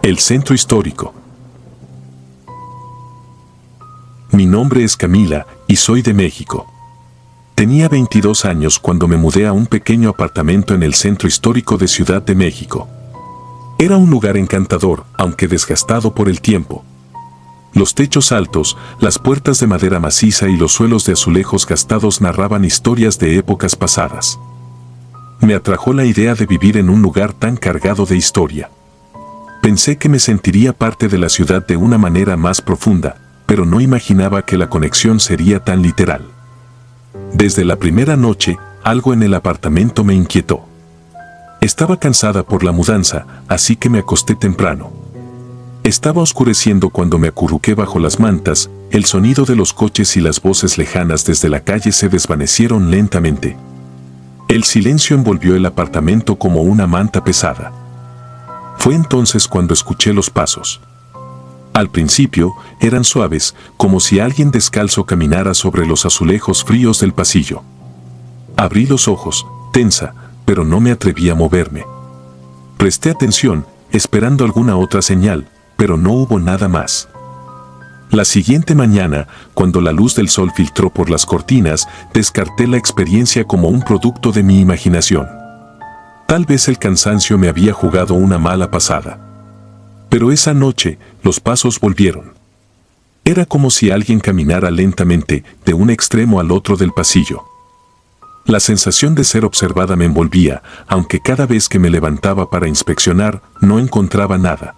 El centro histórico. Mi nombre es Camila y soy de México. Tenía 22 años cuando me mudé a un pequeño apartamento en el centro histórico de Ciudad de México. Era un lugar encantador, aunque desgastado por el tiempo. Los techos altos, las puertas de madera maciza y los suelos de azulejos gastados narraban historias de épocas pasadas. Me atrajo la idea de vivir en un lugar tan cargado de historia. Pensé que me sentiría parte de la ciudad de una manera más profunda, pero no imaginaba que la conexión sería tan literal. Desde la primera noche, algo en el apartamento me inquietó. Estaba cansada por la mudanza, así que me acosté temprano. Estaba oscureciendo cuando me acurruqué bajo las mantas, el sonido de los coches y las voces lejanas desde la calle se desvanecieron lentamente. El silencio envolvió el apartamento como una manta pesada. Fue entonces cuando escuché los pasos. Al principio, eran suaves, como si alguien descalzo caminara sobre los azulejos fríos del pasillo. Abrí los ojos, tensa, pero no me atreví a moverme. Presté atención, esperando alguna otra señal, pero no hubo nada más. La siguiente mañana, cuando la luz del sol filtró por las cortinas, descarté la experiencia como un producto de mi imaginación. Tal vez el cansancio me había jugado una mala pasada. Pero esa noche, los pasos volvieron. Era como si alguien caminara lentamente, de un extremo al otro del pasillo. La sensación de ser observada me envolvía, aunque cada vez que me levantaba para inspeccionar, no encontraba nada.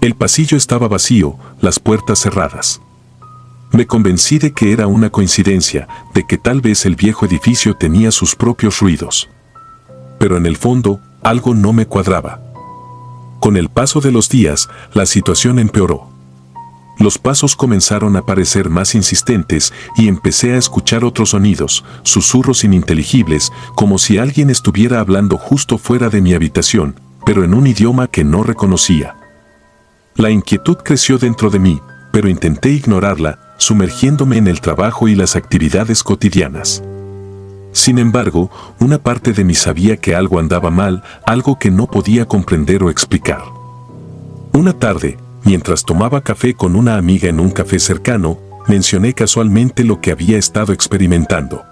El pasillo estaba vacío, las puertas cerradas. Me convencí de que era una coincidencia, de que tal vez el viejo edificio tenía sus propios ruidos. Pero en el fondo, algo no me cuadraba. Con el paso de los días, la situación empeoró. Los pasos comenzaron a parecer más insistentes y empecé a escuchar otros sonidos, susurros ininteligibles, como si alguien estuviera hablando justo fuera de mi habitación, pero en un idioma que no reconocía. La inquietud creció dentro de mí, pero intenté ignorarla, sumergiéndome en el trabajo y las actividades cotidianas. Sin embargo, una parte de mí sabía que algo andaba mal, algo que no podía comprender o explicar. Una tarde, mientras tomaba café con una amiga en un café cercano, mencioné casualmente lo que había estado experimentando.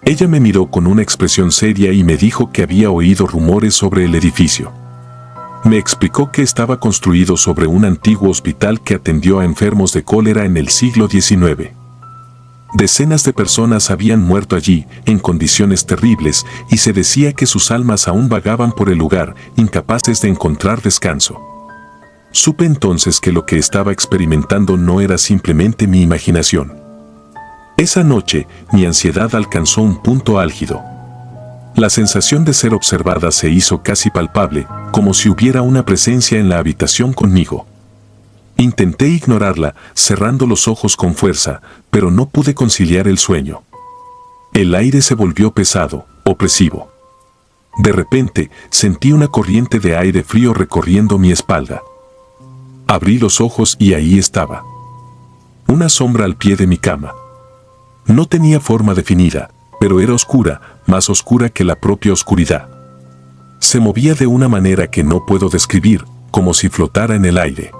Ella me miró con una expresión seria y me dijo que había oído rumores sobre el edificio. Me explicó que estaba construido sobre un antiguo hospital que atendió a enfermos de cólera en el siglo XIX. Decenas de personas habían muerto allí, en condiciones terribles, y se decía que sus almas aún vagaban por el lugar, incapaces de encontrar descanso. Supe entonces que lo que estaba experimentando no era simplemente mi imaginación. Esa noche, mi ansiedad alcanzó un punto álgido. La sensación de ser observada se hizo casi palpable, como si hubiera una presencia en la habitación conmigo. Intenté ignorarla, cerrando los ojos con fuerza, pero no pude conciliar el sueño. El aire se volvió pesado, opresivo. De repente, sentí una corriente de aire frío recorriendo mi espalda. Abrí los ojos y ahí estaba. Una sombra al pie de mi cama. No tenía forma definida, pero era oscura, más oscura que la propia oscuridad. Se movía de una manera que no puedo describir, como si flotara en el aire.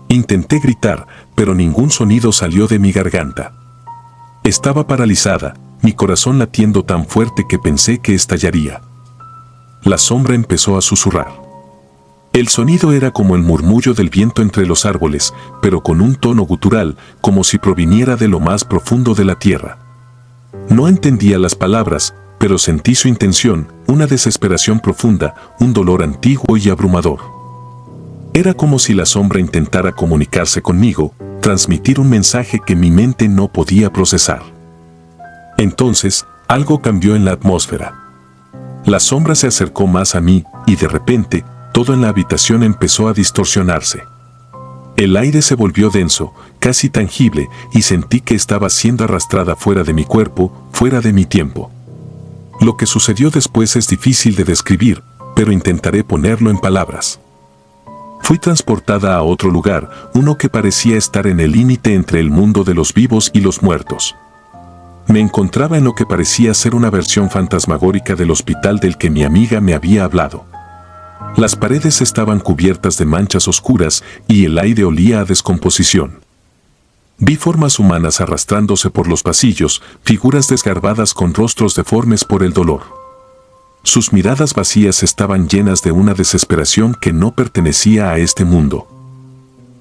Intenté gritar, pero ningún sonido salió de mi garganta. Estaba paralizada, mi corazón latiendo tan fuerte que pensé que estallaría. La sombra empezó a susurrar. El sonido era como el murmullo del viento entre los árboles, pero con un tono gutural, como si proviniera de lo más profundo de la tierra. No entendía las palabras, pero sentí su intención, una desesperación profunda, un dolor antiguo y abrumador. Era como si la sombra intentara comunicarse conmigo, transmitir un mensaje que mi mente no podía procesar. Entonces, algo cambió en la atmósfera. La sombra se acercó más a mí, y de repente, todo en la habitación empezó a distorsionarse. El aire se volvió denso, casi tangible, y sentí que estaba siendo arrastrada fuera de mi cuerpo, fuera de mi tiempo. Lo que sucedió después es difícil de describir, pero intentaré ponerlo en palabras. Fui transportada a otro lugar, uno que parecía estar en el límite entre el mundo de los vivos y los muertos. Me encontraba en lo que parecía ser una versión fantasmagórica del hospital del que mi amiga me había hablado. Las paredes estaban cubiertas de manchas oscuras y el aire olía a descomposición. Vi formas humanas arrastrándose por los pasillos, figuras desgarbadas con rostros deformes por el dolor. Sus miradas vacías estaban llenas de una desesperación que no pertenecía a este mundo.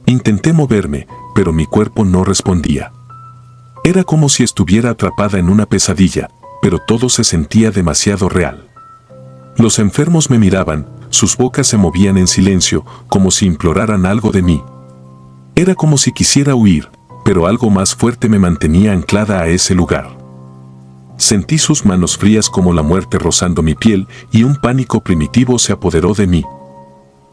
Intenté moverme, pero mi cuerpo no respondía. Era como si estuviera atrapada en una pesadilla, pero todo se sentía demasiado real. Los enfermos me miraban, sus bocas se movían en silencio, como si imploraran algo de mí. Era como si quisiera huir, pero algo más fuerte me mantenía anclada a ese lugar. Sentí sus manos frías como la muerte rozando mi piel y un pánico primitivo se apoderó de mí.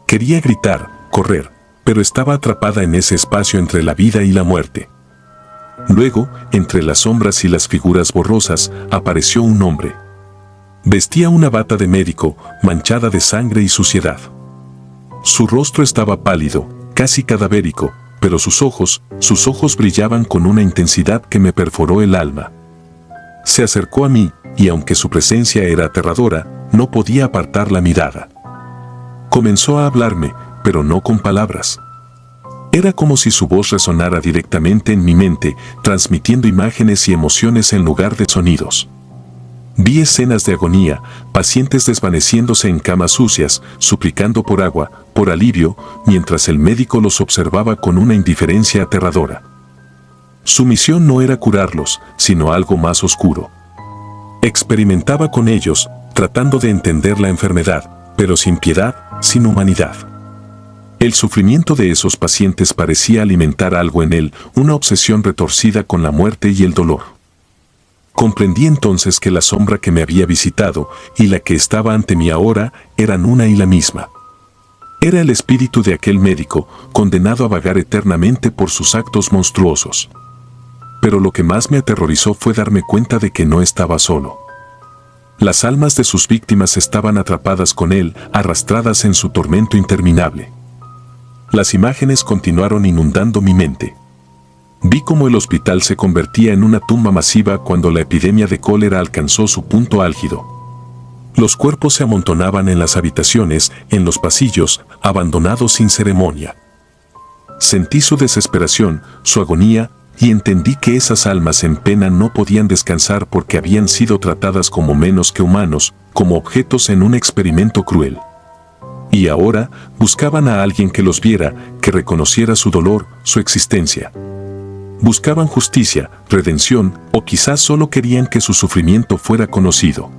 Quería gritar, correr, pero estaba atrapada en ese espacio entre la vida y la muerte. Luego, entre las sombras y las figuras borrosas, apareció un hombre. Vestía una bata de médico, manchada de sangre y suciedad. Su rostro estaba pálido, casi cadavérico, pero sus ojos brillaban con una intensidad que me perforó el alma. Se acercó a mí, y aunque su presencia era aterradora, no podía apartar la mirada. Comenzó a hablarme, pero no con palabras. Era como si su voz resonara directamente en mi mente, transmitiendo imágenes y emociones en lugar de sonidos. Vi escenas de agonía, pacientes desvaneciéndose en camas sucias, suplicando por agua, por alivio, mientras el médico los observaba con una indiferencia aterradora. Su misión no era curarlos, sino algo más oscuro. Experimentaba con ellos, tratando de entender la enfermedad, pero sin piedad, sin humanidad. El sufrimiento de esos pacientes parecía alimentar algo en él, una obsesión retorcida con la muerte y el dolor. Comprendí entonces que la sombra que me había visitado y la que estaba ante mí ahora eran una y la misma. Era el espíritu de aquel médico, condenado a vagar eternamente por sus actos monstruosos. Pero lo que más me aterrorizó fue darme cuenta de que no estaba solo. Las almas de sus víctimas estaban atrapadas con él, arrastradas en su tormento interminable. Las imágenes continuaron inundando mi mente. Vi cómo el hospital se convertía en una tumba masiva cuando la epidemia de cólera alcanzó su punto álgido. Los cuerpos se amontonaban en las habitaciones, en los pasillos, abandonados sin ceremonia. Sentí su desesperación, su agonía, y entendí que esas almas en pena no podían descansar porque habían sido tratadas como menos que humanos, como objetos en un experimento cruel. Y ahora buscaban a alguien que los viera, que reconociera su dolor, su existencia. Buscaban justicia, redención, o quizás solo querían que su sufrimiento fuera conocido.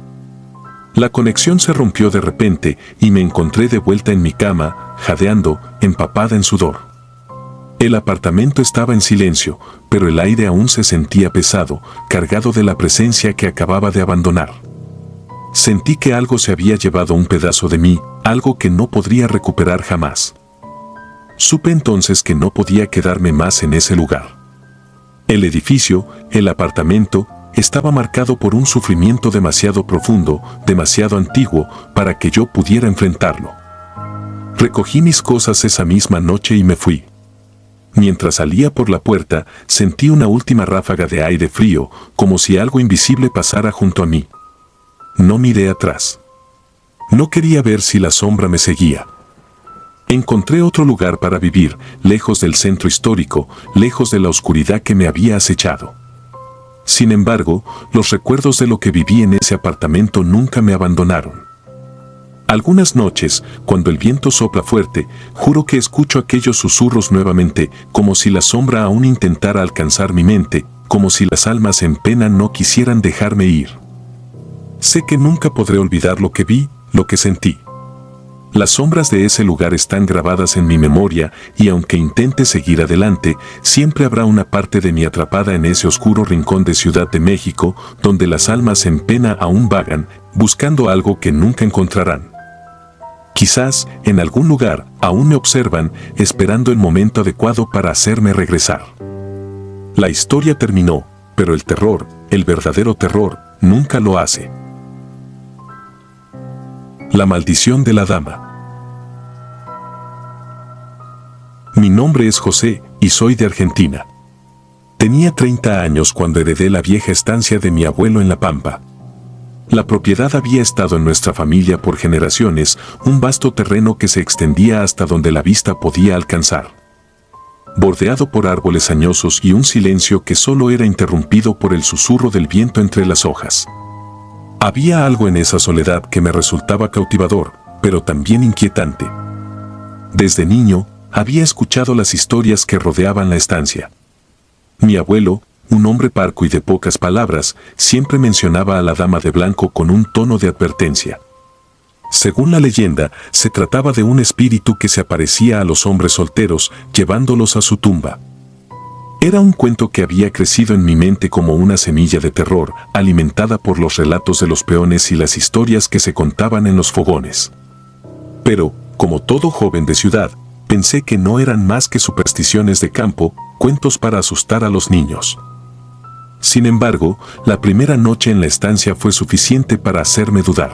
La conexión se rompió de repente y me encontré de vuelta en mi cama, jadeando, empapada en sudor. El apartamento estaba en silencio, pero el aire aún se sentía pesado, cargado de la presencia que acababa de abandonar. Sentí que algo se había llevado un pedazo de mí, algo que no podría recuperar jamás. Supe entonces que no podía quedarme más en ese lugar. El edificio, el apartamento, estaba marcado por un sufrimiento demasiado profundo, demasiado antiguo, para que yo pudiera enfrentarlo. Recogí mis cosas esa misma noche y me fui. Mientras salía por la puerta, sentí una última ráfaga de aire frío, como si algo invisible pasara junto a mí. No miré atrás. No quería ver si la sombra me seguía. Encontré otro lugar para vivir, lejos del centro histórico, lejos de la oscuridad que me había acechado. Sin embargo, los recuerdos de lo que viví en ese apartamento nunca me abandonaron. Algunas noches, cuando el viento sopla fuerte, juro que escucho aquellos susurros nuevamente, como si la sombra aún intentara alcanzar mi mente, como si las almas en pena no quisieran dejarme ir. Sé que nunca podré olvidar lo que vi, lo que sentí. Las sombras de ese lugar están grabadas en mi memoria y aunque intente seguir adelante, siempre habrá una parte de mí atrapada en ese oscuro rincón de Ciudad de México, donde las almas en pena aún vagan, buscando algo que nunca encontrarán. Quizás, en algún lugar, aún me observan, esperando el momento adecuado para hacerme regresar. La historia terminó, pero el terror, el verdadero terror, nunca lo hace. La maldición de la dama. Mi nombre es José, y soy de Argentina. Tenía 30 años cuando heredé la vieja estancia de mi abuelo en La Pampa. La propiedad había estado en nuestra familia por generaciones, un vasto terreno que se extendía hasta donde la vista podía alcanzar, bordeado por árboles añosos y un silencio que solo era interrumpido por el susurro del viento entre las hojas. Había algo en esa soledad que me resultaba cautivador, pero también inquietante. Desde niño, había escuchado las historias que rodeaban la estancia. Mi abuelo, un hombre parco y de pocas palabras, siempre mencionaba a la dama de blanco con un tono de advertencia. Según la leyenda, se trataba de un espíritu que se aparecía a los hombres solteros, llevándolos a su tumba. Era un cuento que había crecido en mi mente como una semilla de terror, alimentada por los relatos de los peones y las historias que se contaban en los fogones. Pero, como todo joven de ciudad, pensé que no eran más que supersticiones de campo, cuentos para asustar a los niños. Sin embargo, la primera noche en la estancia fue suficiente para hacerme dudar.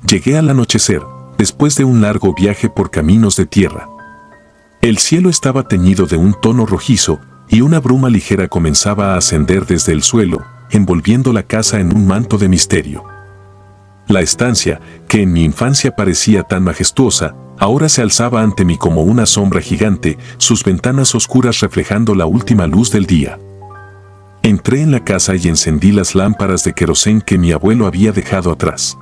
Llegué al anochecer, después de un largo viaje por caminos de tierra. El cielo estaba teñido de un tono rojizo, y una bruma ligera comenzaba a ascender desde el suelo, envolviendo la casa en un manto de misterio. La estancia, que en mi infancia parecía tan majestuosa, ahora se alzaba ante mí como una sombra gigante, sus ventanas oscuras reflejando la última luz del día. Entré en la casa y encendí las lámparas de querosén que mi abuelo había dejado atrás.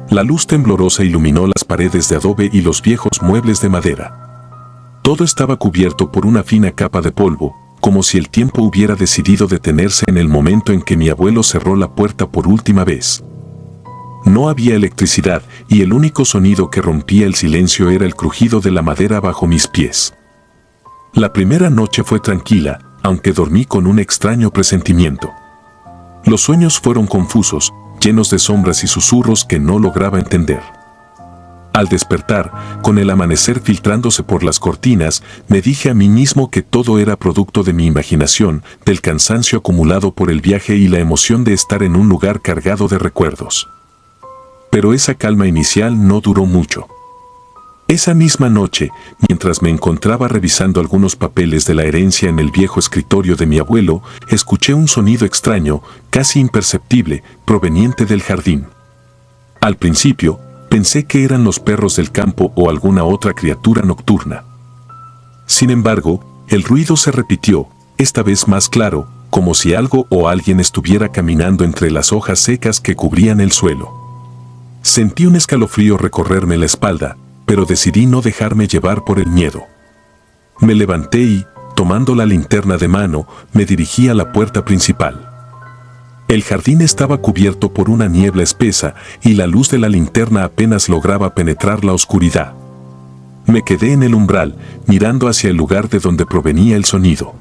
La luz temblorosa iluminó las paredes de adobe y los viejos muebles de madera. Todo estaba cubierto por una fina capa de polvo, como si el tiempo hubiera decidido detenerse en el momento en que mi abuelo cerró la puerta por última vez. No había electricidad y el único sonido que rompía el silencio era el crujido de la madera bajo mis pies. La primera noche fue tranquila, aunque dormí con un extraño presentimiento. Los sueños fueron confusos, llenos de sombras y susurros que no lograba entender. Al despertar, con el amanecer filtrándose por las cortinas, me dije a mí mismo que todo era producto de mi imaginación, del cansancio acumulado por el viaje y la emoción de estar en un lugar cargado de recuerdos. Pero esa calma inicial no duró mucho. Esa misma noche, mientras me encontraba revisando algunos papeles de la herencia en el viejo escritorio de mi abuelo, escuché un sonido extraño, casi imperceptible, proveniente del jardín. Al principio, pensé que eran los perros del campo o alguna otra criatura nocturna. Sin embargo, el ruido se repitió, esta vez más claro, como si algo o alguien estuviera caminando entre las hojas secas que cubrían el suelo. Sentí un escalofrío recorrerme la espalda, pero decidí no dejarme llevar por el miedo. Me levanté y, tomando la linterna de mano, me dirigí a la puerta principal. El jardín estaba cubierto por una niebla espesa y la luz de la linterna apenas lograba penetrar la oscuridad. Me quedé en el umbral, mirando hacia el lugar de donde provenía el sonido.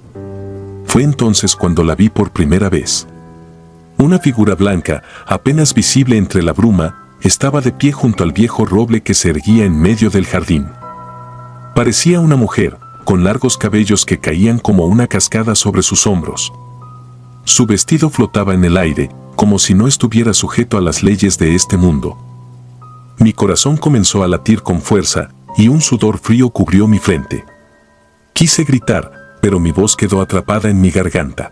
Fue entonces cuando la vi por primera vez. Una figura blanca, apenas visible entre la bruma, estaba de pie junto al viejo roble que se erguía en medio del jardín. Parecía una mujer, con largos cabellos que caían como una cascada sobre sus hombros. Su vestido flotaba en el aire, como si no estuviera sujeto a las leyes de este mundo. Mi corazón comenzó a latir con fuerza, y un sudor frío cubrió mi frente. Quise gritar, pero mi voz quedó atrapada en mi garganta.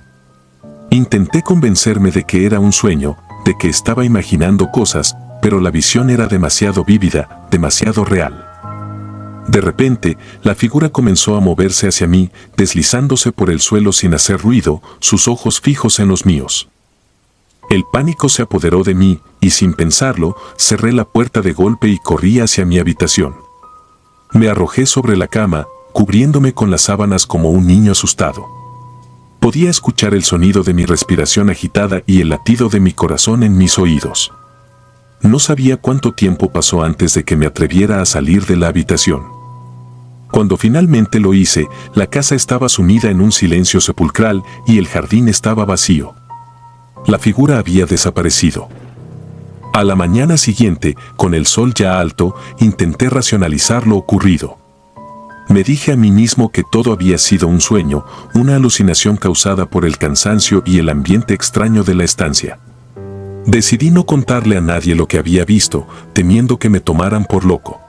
Intenté convencerme de que era un sueño, de que estaba imaginando cosas, pero la visión era demasiado vívida, demasiado real. De repente, la figura comenzó a moverse hacia mí, deslizándose por el suelo sin hacer ruido, sus ojos fijos en los míos. El pánico se apoderó de mí, y sin pensarlo, cerré la puerta de golpe y corrí hacia mi habitación. Me arrojé sobre la cama, cubriéndome con las sábanas como un niño asustado. Podía escuchar el sonido de mi respiración agitada y el latido de mi corazón en mis oídos. No sabía cuánto tiempo pasó antes de que me atreviera a salir de la habitación. Cuando finalmente lo hice, la casa estaba sumida en un silencio sepulcral y el jardín estaba vacío. La figura había desaparecido. A la mañana siguiente, con el sol ya alto, intenté racionalizar lo ocurrido. Me dije a mí mismo que todo había sido un sueño, una alucinación causada por el cansancio y el ambiente extraño de la estancia. Decidí no contarle a nadie lo que había visto, temiendo que me tomaran por loco.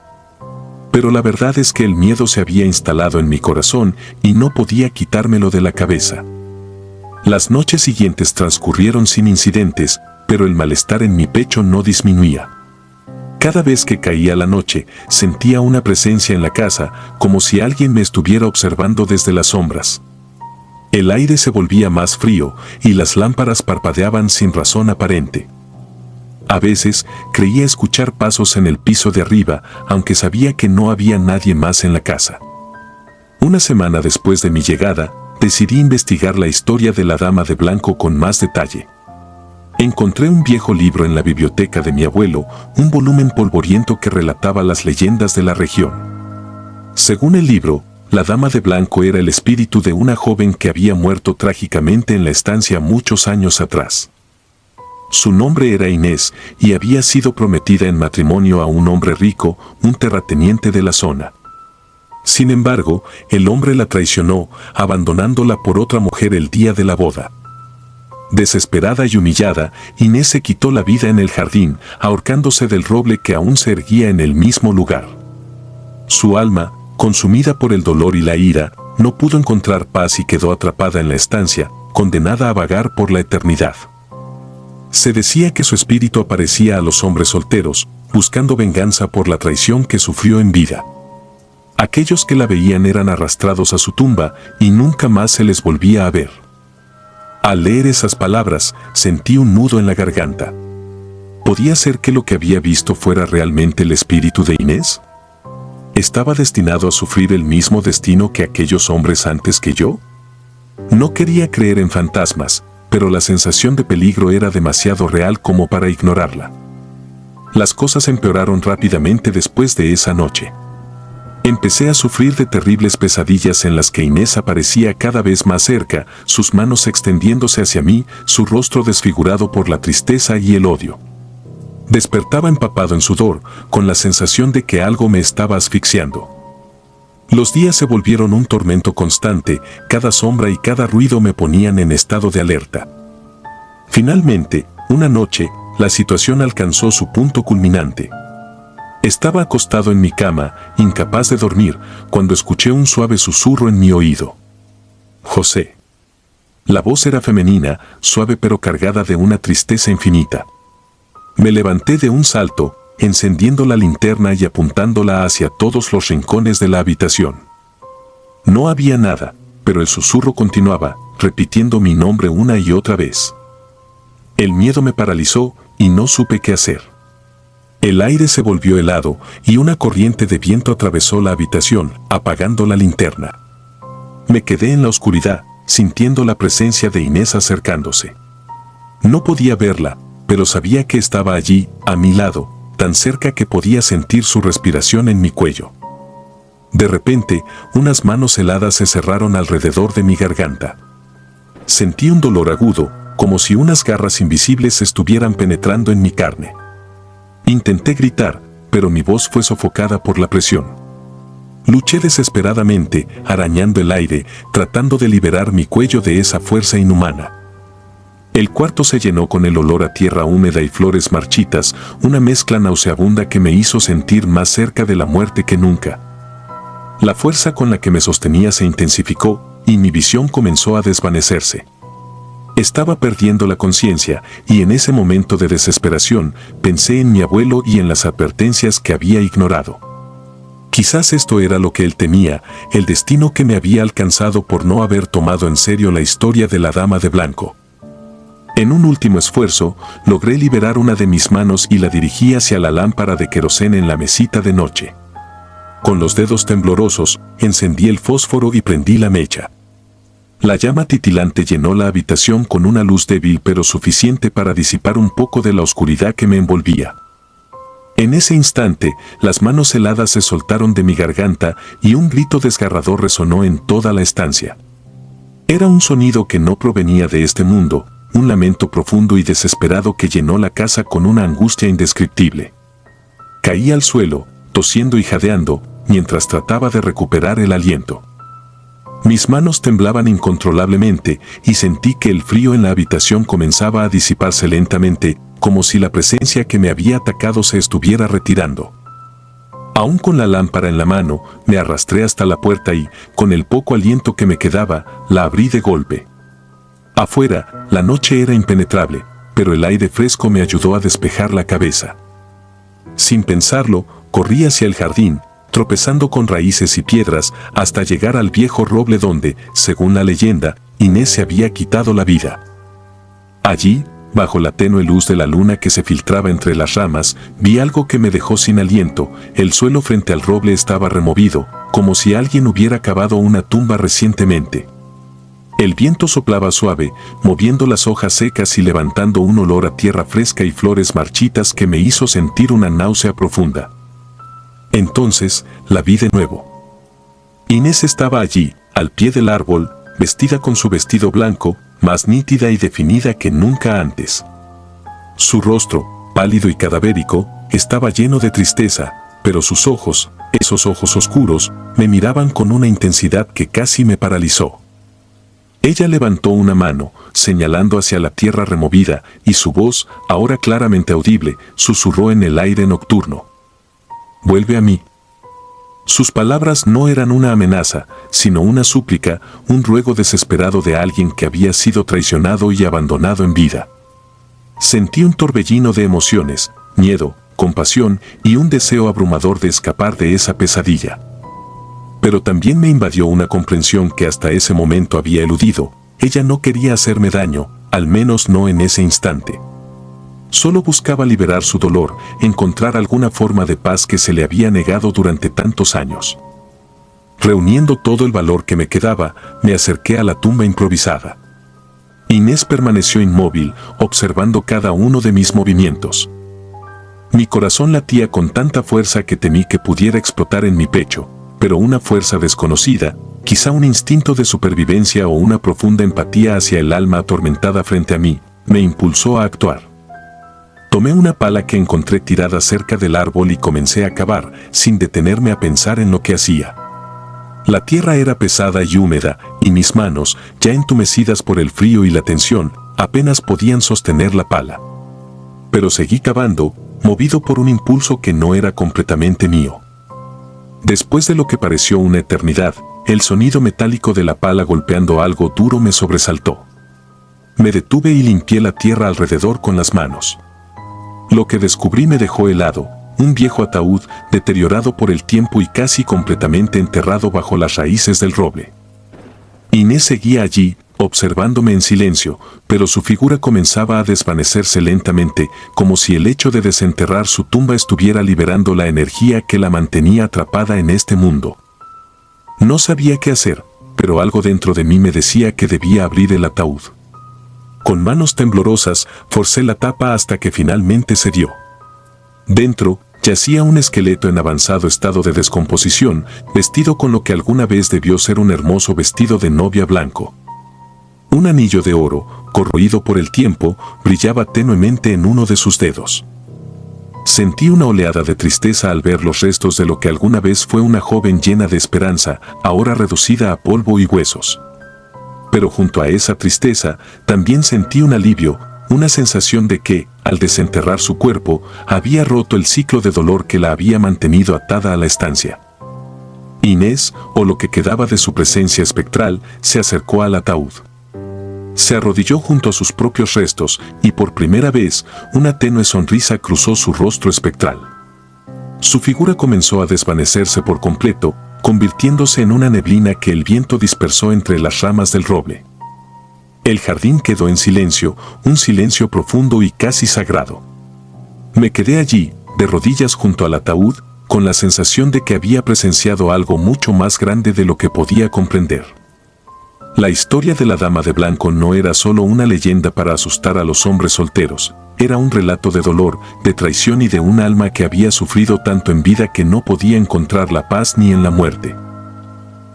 Pero la verdad es que el miedo se había instalado en mi corazón y no podía quitármelo de la cabeza. Las noches siguientes transcurrieron sin incidentes, pero el malestar en mi pecho no disminuía. Cada vez que caía la noche, sentía una presencia en la casa, como si alguien me estuviera observando desde las sombras. El aire se volvía más frío y las lámparas parpadeaban sin razón aparente. A veces creía escuchar pasos en el piso de arriba, aunque sabía que no había nadie más en la casa. Una semana después de mi llegada, decidí investigar la historia de la Dama de Blanco con más detalle. Encontré un viejo libro en la biblioteca de mi abuelo, un volumen polvoriento que relataba las leyendas de la región. Según el libro, la Dama de Blanco era el espíritu de una joven que había muerto trágicamente en la estancia muchos años atrás. Su nombre era Inés y había sido prometida en matrimonio a un hombre rico, un terrateniente de la zona. Sin embargo, el hombre la traicionó, abandonándola por otra mujer el día de la boda. Desesperada y humillada, Inés se quitó la vida en el jardín, ahorcándose del roble que aún se erguía en el mismo lugar. Su alma, consumida por el dolor y la ira, no pudo encontrar paz y quedó atrapada en la estancia, condenada a vagar por la eternidad. Se decía que su espíritu aparecía a los hombres solteros, buscando venganza por la traición que sufrió en vida. Aquellos que la veían eran arrastrados a su tumba y nunca más se les volvía a ver. Al leer esas palabras, sentí un nudo en la garganta. ¿Podía ser que lo que había visto fuera realmente el espíritu de Inés? ¿Estaba destinado a sufrir el mismo destino que aquellos hombres antes que yo? No quería creer en fantasmas, pero la sensación de peligro era demasiado real como para ignorarla. Las cosas empeoraron rápidamente después de esa noche. Empecé a sufrir de terribles pesadillas en las que Inés aparecía cada vez más cerca, sus manos extendiéndose hacia mí, su rostro desfigurado por la tristeza y el odio. Despertaba empapado en sudor, con la sensación de que algo me estaba asfixiando. Los días se volvieron un tormento constante, cada sombra y cada ruido me ponían en estado de alerta. Finalmente, una noche, la situación alcanzó su punto culminante. Estaba acostado en mi cama, incapaz de dormir, cuando escuché un suave susurro en mi oído. José. La voz era femenina, suave pero cargada de una tristeza infinita. Me levanté de un salto, encendiendo la linterna y apuntándola hacia todos los rincones de la habitación. No había nada, pero el susurro continuaba, repitiendo mi nombre una y otra vez. El miedo me paralizó y no supe qué hacer. El aire se volvió helado y una corriente de viento atravesó la habitación, apagando la linterna. Me quedé en la oscuridad, sintiendo la presencia de Inés acercándose. No podía verla, pero sabía que estaba allí, a mi lado, tan cerca que podía sentir su respiración en mi cuello. De repente, unas manos heladas se cerraron alrededor de mi garganta. Sentí un dolor agudo, como si unas garras invisibles estuvieran penetrando en mi carne. Intenté gritar, pero mi voz fue sofocada por la presión. Luché desesperadamente, arañando el aire, tratando de liberar mi cuello de esa fuerza inhumana. El cuarto se llenó con el olor a tierra húmeda y flores marchitas, una mezcla nauseabunda que me hizo sentir más cerca de la muerte que nunca. La fuerza con la que me sostenía se intensificó, y mi visión comenzó a desvanecerse. Estaba perdiendo la conciencia, y en ese momento de desesperación, pensé en mi abuelo y en las advertencias que había ignorado. Quizás esto era lo que él temía, el destino que me había alcanzado por no haber tomado en serio la historia de la Dama de Blanco. En un último esfuerzo, logré liberar una de mis manos y la dirigí hacia la lámpara de queroseno en la mesita de noche. Con los dedos temblorosos, encendí el fósforo y prendí la mecha. La llama titilante llenó la habitación con una luz débil pero suficiente para disipar un poco de la oscuridad que me envolvía. En ese instante, las manos heladas se soltaron de mi garganta y un grito desgarrador resonó en toda la estancia. Era un sonido que no provenía de este mundo, un lamento profundo y desesperado que llenó la casa con una angustia indescriptible. Caí al suelo, tosiendo y jadeando, mientras trataba de recuperar el aliento. Mis manos temblaban incontrolablemente y sentí que el frío en la habitación comenzaba a disiparse lentamente, como si la presencia que me había atacado se estuviera retirando. Aún con la lámpara en la mano, me arrastré hasta la puerta y, con el poco aliento que me quedaba, la abrí de golpe. Afuera, la noche era impenetrable, pero el aire fresco me ayudó a despejar la cabeza. Sin pensarlo, corrí hacia el jardín, tropezando con raíces y piedras, hasta llegar al viejo roble donde, según la leyenda, Inés se había quitado la vida. Allí, bajo la tenue luz de la luna que se filtraba entre las ramas, vi algo que me dejó sin aliento. El suelo frente al roble estaba removido, como si alguien hubiera cavado una tumba recientemente. El viento soplaba suave, moviendo las hojas secas y levantando un olor a tierra fresca y flores marchitas que me hizo sentir una náusea profunda. Entonces, la vi de nuevo. Inés estaba allí, al pie del árbol, vestida con su vestido blanco, más nítida y definida que nunca antes. Su rostro, pálido y cadavérico, estaba lleno de tristeza, pero sus ojos, esos ojos oscuros, me miraban con una intensidad que casi me paralizó. Ella levantó una mano, señalando hacia la tierra removida, y su voz, ahora claramente audible, susurró en el aire nocturno. «Vuelve a mí». Sus palabras no eran una amenaza, sino una súplica, un ruego desesperado de alguien que había sido traicionado y abandonado en vida. Sentí un torbellino de emociones, miedo, compasión y un deseo abrumador de escapar de esa pesadilla. Pero también me invadió una comprensión que hasta ese momento había eludido. Ella no quería hacerme daño, al menos no en ese instante. Solo buscaba liberar su dolor, encontrar alguna forma de paz que se le había negado durante tantos años. Reuniendo todo el valor que me quedaba, me acerqué a la tumba improvisada. Inés permaneció inmóvil, observando cada uno de mis movimientos. Mi corazón latía con tanta fuerza que temí que pudiera explotar en mi pecho, pero una fuerza desconocida, quizá un instinto de supervivencia o una profunda empatía hacia el alma atormentada frente a mí, me impulsó a actuar. Tomé una pala que encontré tirada cerca del árbol y comencé a cavar, sin detenerme a pensar en lo que hacía. La tierra era pesada y húmeda, y mis manos, ya entumecidas por el frío y la tensión, apenas podían sostener la pala. Pero seguí cavando, movido por un impulso que no era completamente mío. Después de lo que pareció una eternidad, el sonido metálico de la pala golpeando algo duro me sobresaltó. Me detuve y limpié la tierra alrededor con las manos. Lo que descubrí me dejó helado, un viejo ataúd deteriorado por el tiempo y casi completamente enterrado bajo las raíces del roble. Inés seguía allí, observándome en silencio, pero su figura comenzaba a desvanecerse lentamente, como si el hecho de desenterrar su tumba estuviera liberando la energía que la mantenía atrapada en este mundo. No sabía qué hacer, pero algo dentro de mí me decía que debía abrir el ataúd. Con manos temblorosas, forcé la tapa hasta que finalmente cedió. Dentro, yacía un esqueleto en avanzado estado de descomposición, vestido con lo que alguna vez debió ser un hermoso vestido de novia blanco. Un anillo de oro, corroído por el tiempo, brillaba tenuemente en uno de sus dedos. Sentí una oleada de tristeza al ver los restos de lo que alguna vez fue una joven llena de esperanza, ahora reducida a polvo y huesos. Pero junto a esa tristeza, también sentí un alivio, una sensación de que, al desenterrar su cuerpo, había roto el ciclo de dolor que la había mantenido atada a la estancia. Inés, o lo que quedaba de su presencia espectral, se acercó al ataúd. Se arrodilló junto a sus propios restos, y por primera vez, una tenue sonrisa cruzó su rostro espectral. Su figura comenzó a desvanecerse por completo, convirtiéndose en una neblina que el viento dispersó entre las ramas del roble. El jardín quedó en silencio, un silencio profundo y casi sagrado. Me quedé allí, de rodillas junto al ataúd, con la sensación de que había presenciado algo mucho más grande de lo que podía comprender. La historia de la Dama de Blanco no era solo una leyenda para asustar a los hombres solteros, era un relato de dolor, de traición y de un alma que había sufrido tanto en vida que no podía encontrar la paz ni en la muerte.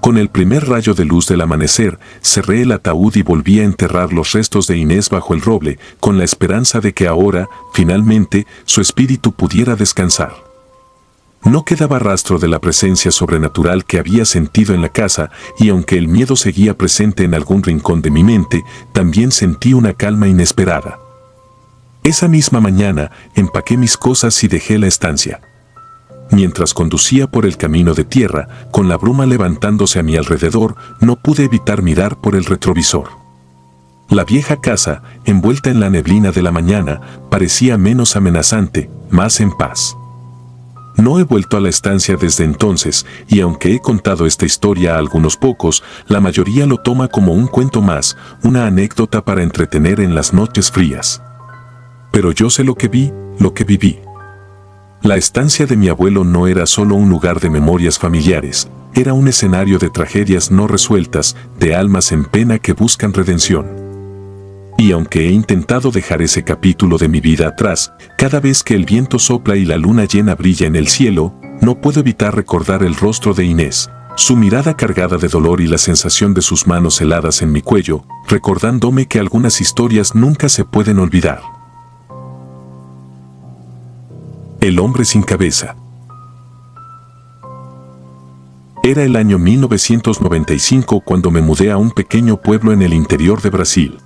Con el primer rayo de luz del amanecer, cerré el ataúd y volví a enterrar los restos de Inés bajo el roble, con la esperanza de que ahora, finalmente, su espíritu pudiera descansar. No quedaba rastro de la presencia sobrenatural que había sentido en la casa, y aunque el miedo seguía presente en algún rincón de mi mente, también sentí una calma inesperada. Esa misma mañana, empaqué mis cosas y dejé la estancia. Mientras conducía por el camino de tierra, con la bruma levantándose a mi alrededor, no pude evitar mirar por el retrovisor. La vieja casa, envuelta en la neblina de la mañana, parecía menos amenazante, más en paz. No he vuelto a la estancia desde entonces, y aunque he contado esta historia a algunos pocos, la mayoría lo toma como un cuento más, una anécdota para entretener en las noches frías. Pero yo sé lo que vi, lo que viví. La estancia de mi abuelo no era solo un lugar de memorias familiares, era un escenario de tragedias no resueltas, de almas en pena que buscan redención. Y aunque he intentado dejar ese capítulo de mi vida atrás, cada vez que el viento sopla y la luna llena brilla en el cielo, no puedo evitar recordar el rostro de Inés, su mirada cargada de dolor y la sensación de sus manos heladas en mi cuello, recordándome que algunas historias nunca se pueden olvidar. El hombre sin cabeza. Era el año 1995 cuando me mudé a un pequeño pueblo en el interior de Brasil.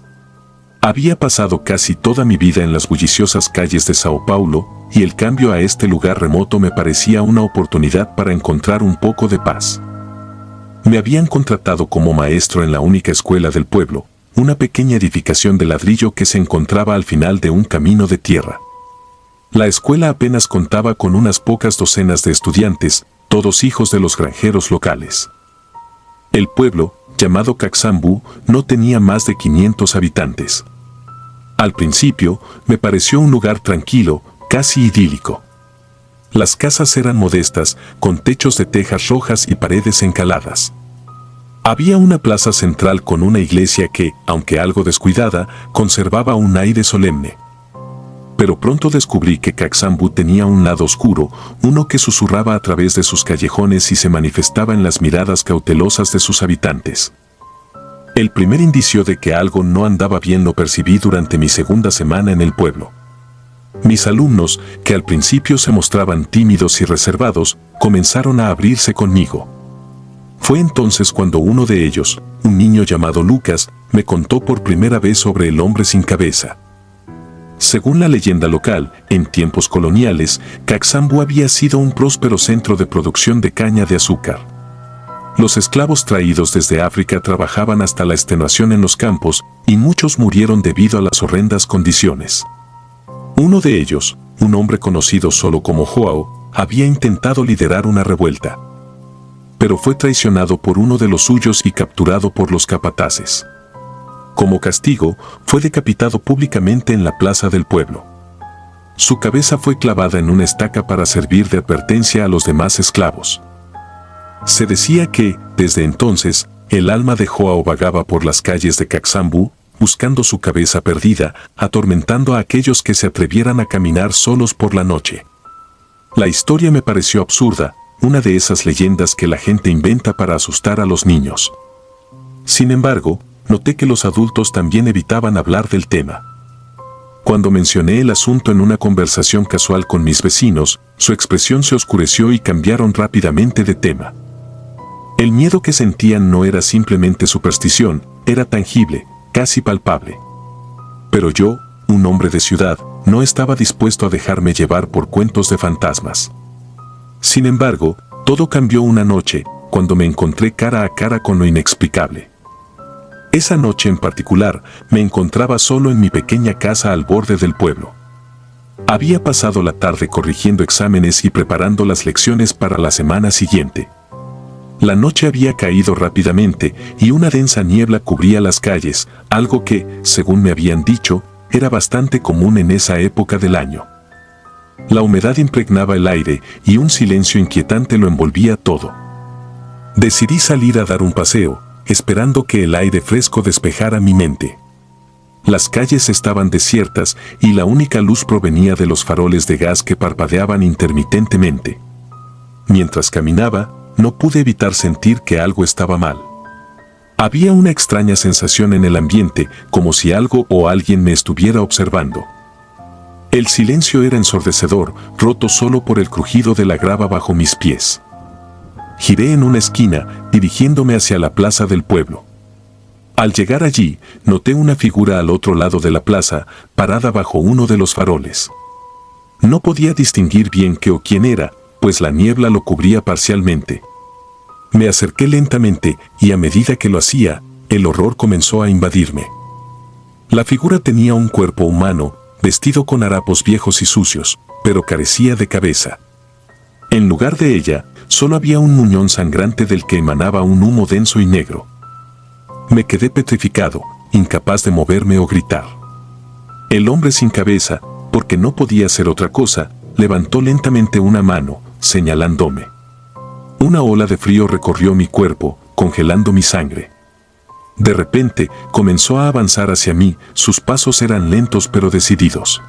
Había pasado casi toda mi vida en las bulliciosas calles de Sao Paulo, y el cambio a este lugar remoto me parecía una oportunidad para encontrar un poco de paz. Me habían contratado como maestro en la única escuela del pueblo, una pequeña edificación de ladrillo que se encontraba al final de un camino de tierra. La escuela apenas contaba con unas pocas docenas de estudiantes, todos hijos de los granjeros locales. El pueblo, llamado Caxambu, no tenía más de 500 habitantes. Al principio, me pareció un lugar tranquilo, casi idílico. Las casas eran modestas, con techos de tejas rojas y paredes encaladas. Había una plaza central con una iglesia que, aunque algo descuidada, conservaba un aire solemne. Pero pronto descubrí que Caxambu tenía un lado oscuro, uno que susurraba a través de sus callejones y se manifestaba en las miradas cautelosas de sus habitantes. El primer indicio de que algo no andaba bien lo percibí durante mi segunda semana en el pueblo. Mis alumnos, que al principio se mostraban tímidos y reservados, comenzaron a abrirse conmigo. Fue entonces cuando uno de ellos, un niño llamado Lucas, me contó por primera vez sobre el hombre sin cabeza. Según la leyenda local, en tiempos coloniales, Caxambu había sido un próspero centro de producción de caña de azúcar. Los esclavos traídos desde África trabajaban hasta la extenuación en los campos, y muchos murieron debido a las horrendas condiciones. Uno de ellos, un hombre conocido solo como Joao, había intentado liderar una revuelta. Pero fue traicionado por uno de los suyos y capturado por los capataces. Como castigo, fue decapitado públicamente en la plaza del pueblo. Su cabeza fue clavada en una estaca para servir de advertencia a los demás esclavos. Se decía que, desde entonces, el alma de Joao vagaba por las calles de Caxambu, buscando su cabeza perdida, atormentando a aquellos que se atrevieran a caminar solos por la noche. La historia me pareció absurda, una de esas leyendas que la gente inventa para asustar a los niños. Sin embargo, noté que los adultos también evitaban hablar del tema. Cuando mencioné el asunto en una conversación casual con mis vecinos, su expresión se oscureció y cambiaron rápidamente de tema. El miedo que sentían no era simplemente superstición, era tangible, casi palpable. Pero yo, un hombre de ciudad, no estaba dispuesto a dejarme llevar por cuentos de fantasmas. Sin embargo, todo cambió una noche, cuando me encontré cara a cara con lo inexplicable. Esa noche en particular, me encontraba solo en mi pequeña casa al borde del pueblo. Había pasado la tarde corrigiendo exámenes y preparando las lecciones para la semana siguiente. La noche había caído rápidamente y una densa niebla cubría las calles, algo que, según me habían dicho, era bastante común en esa época del año. La humedad impregnaba el aire y un silencio inquietante lo envolvía todo. Decidí salir a dar un paseo, esperando que el aire fresco despejara mi mente. Las calles estaban desiertas y la única luz provenía de los faroles de gas que parpadeaban intermitentemente. Mientras caminaba, no pude evitar sentir que algo estaba mal. Había una extraña sensación en el ambiente, como si algo o alguien me estuviera observando. El silencio era ensordecedor, roto solo por el crujido de la grava bajo mis pies. Giré en una esquina, dirigiéndome hacia la plaza del pueblo. Al llegar allí, noté una figura al otro lado de la plaza, parada bajo uno de los faroles. No podía distinguir bien qué o quién era, pues la niebla lo cubría parcialmente. Me acerqué lentamente, y a medida que lo hacía, el horror comenzó a invadirme. La figura tenía un cuerpo humano, vestido con harapos viejos y sucios, pero carecía de cabeza. En lugar de ella, solo había un muñón sangrante del que emanaba un humo denso y negro. Me quedé petrificado, incapaz de moverme o gritar. El hombre sin cabeza, porque no podía hacer otra cosa, levantó lentamente una mano, señalándome. Una ola de frío recorrió mi cuerpo, congelando mi sangre. De repente, comenzó a avanzar hacia mí, sus pasos eran lentos pero decididos.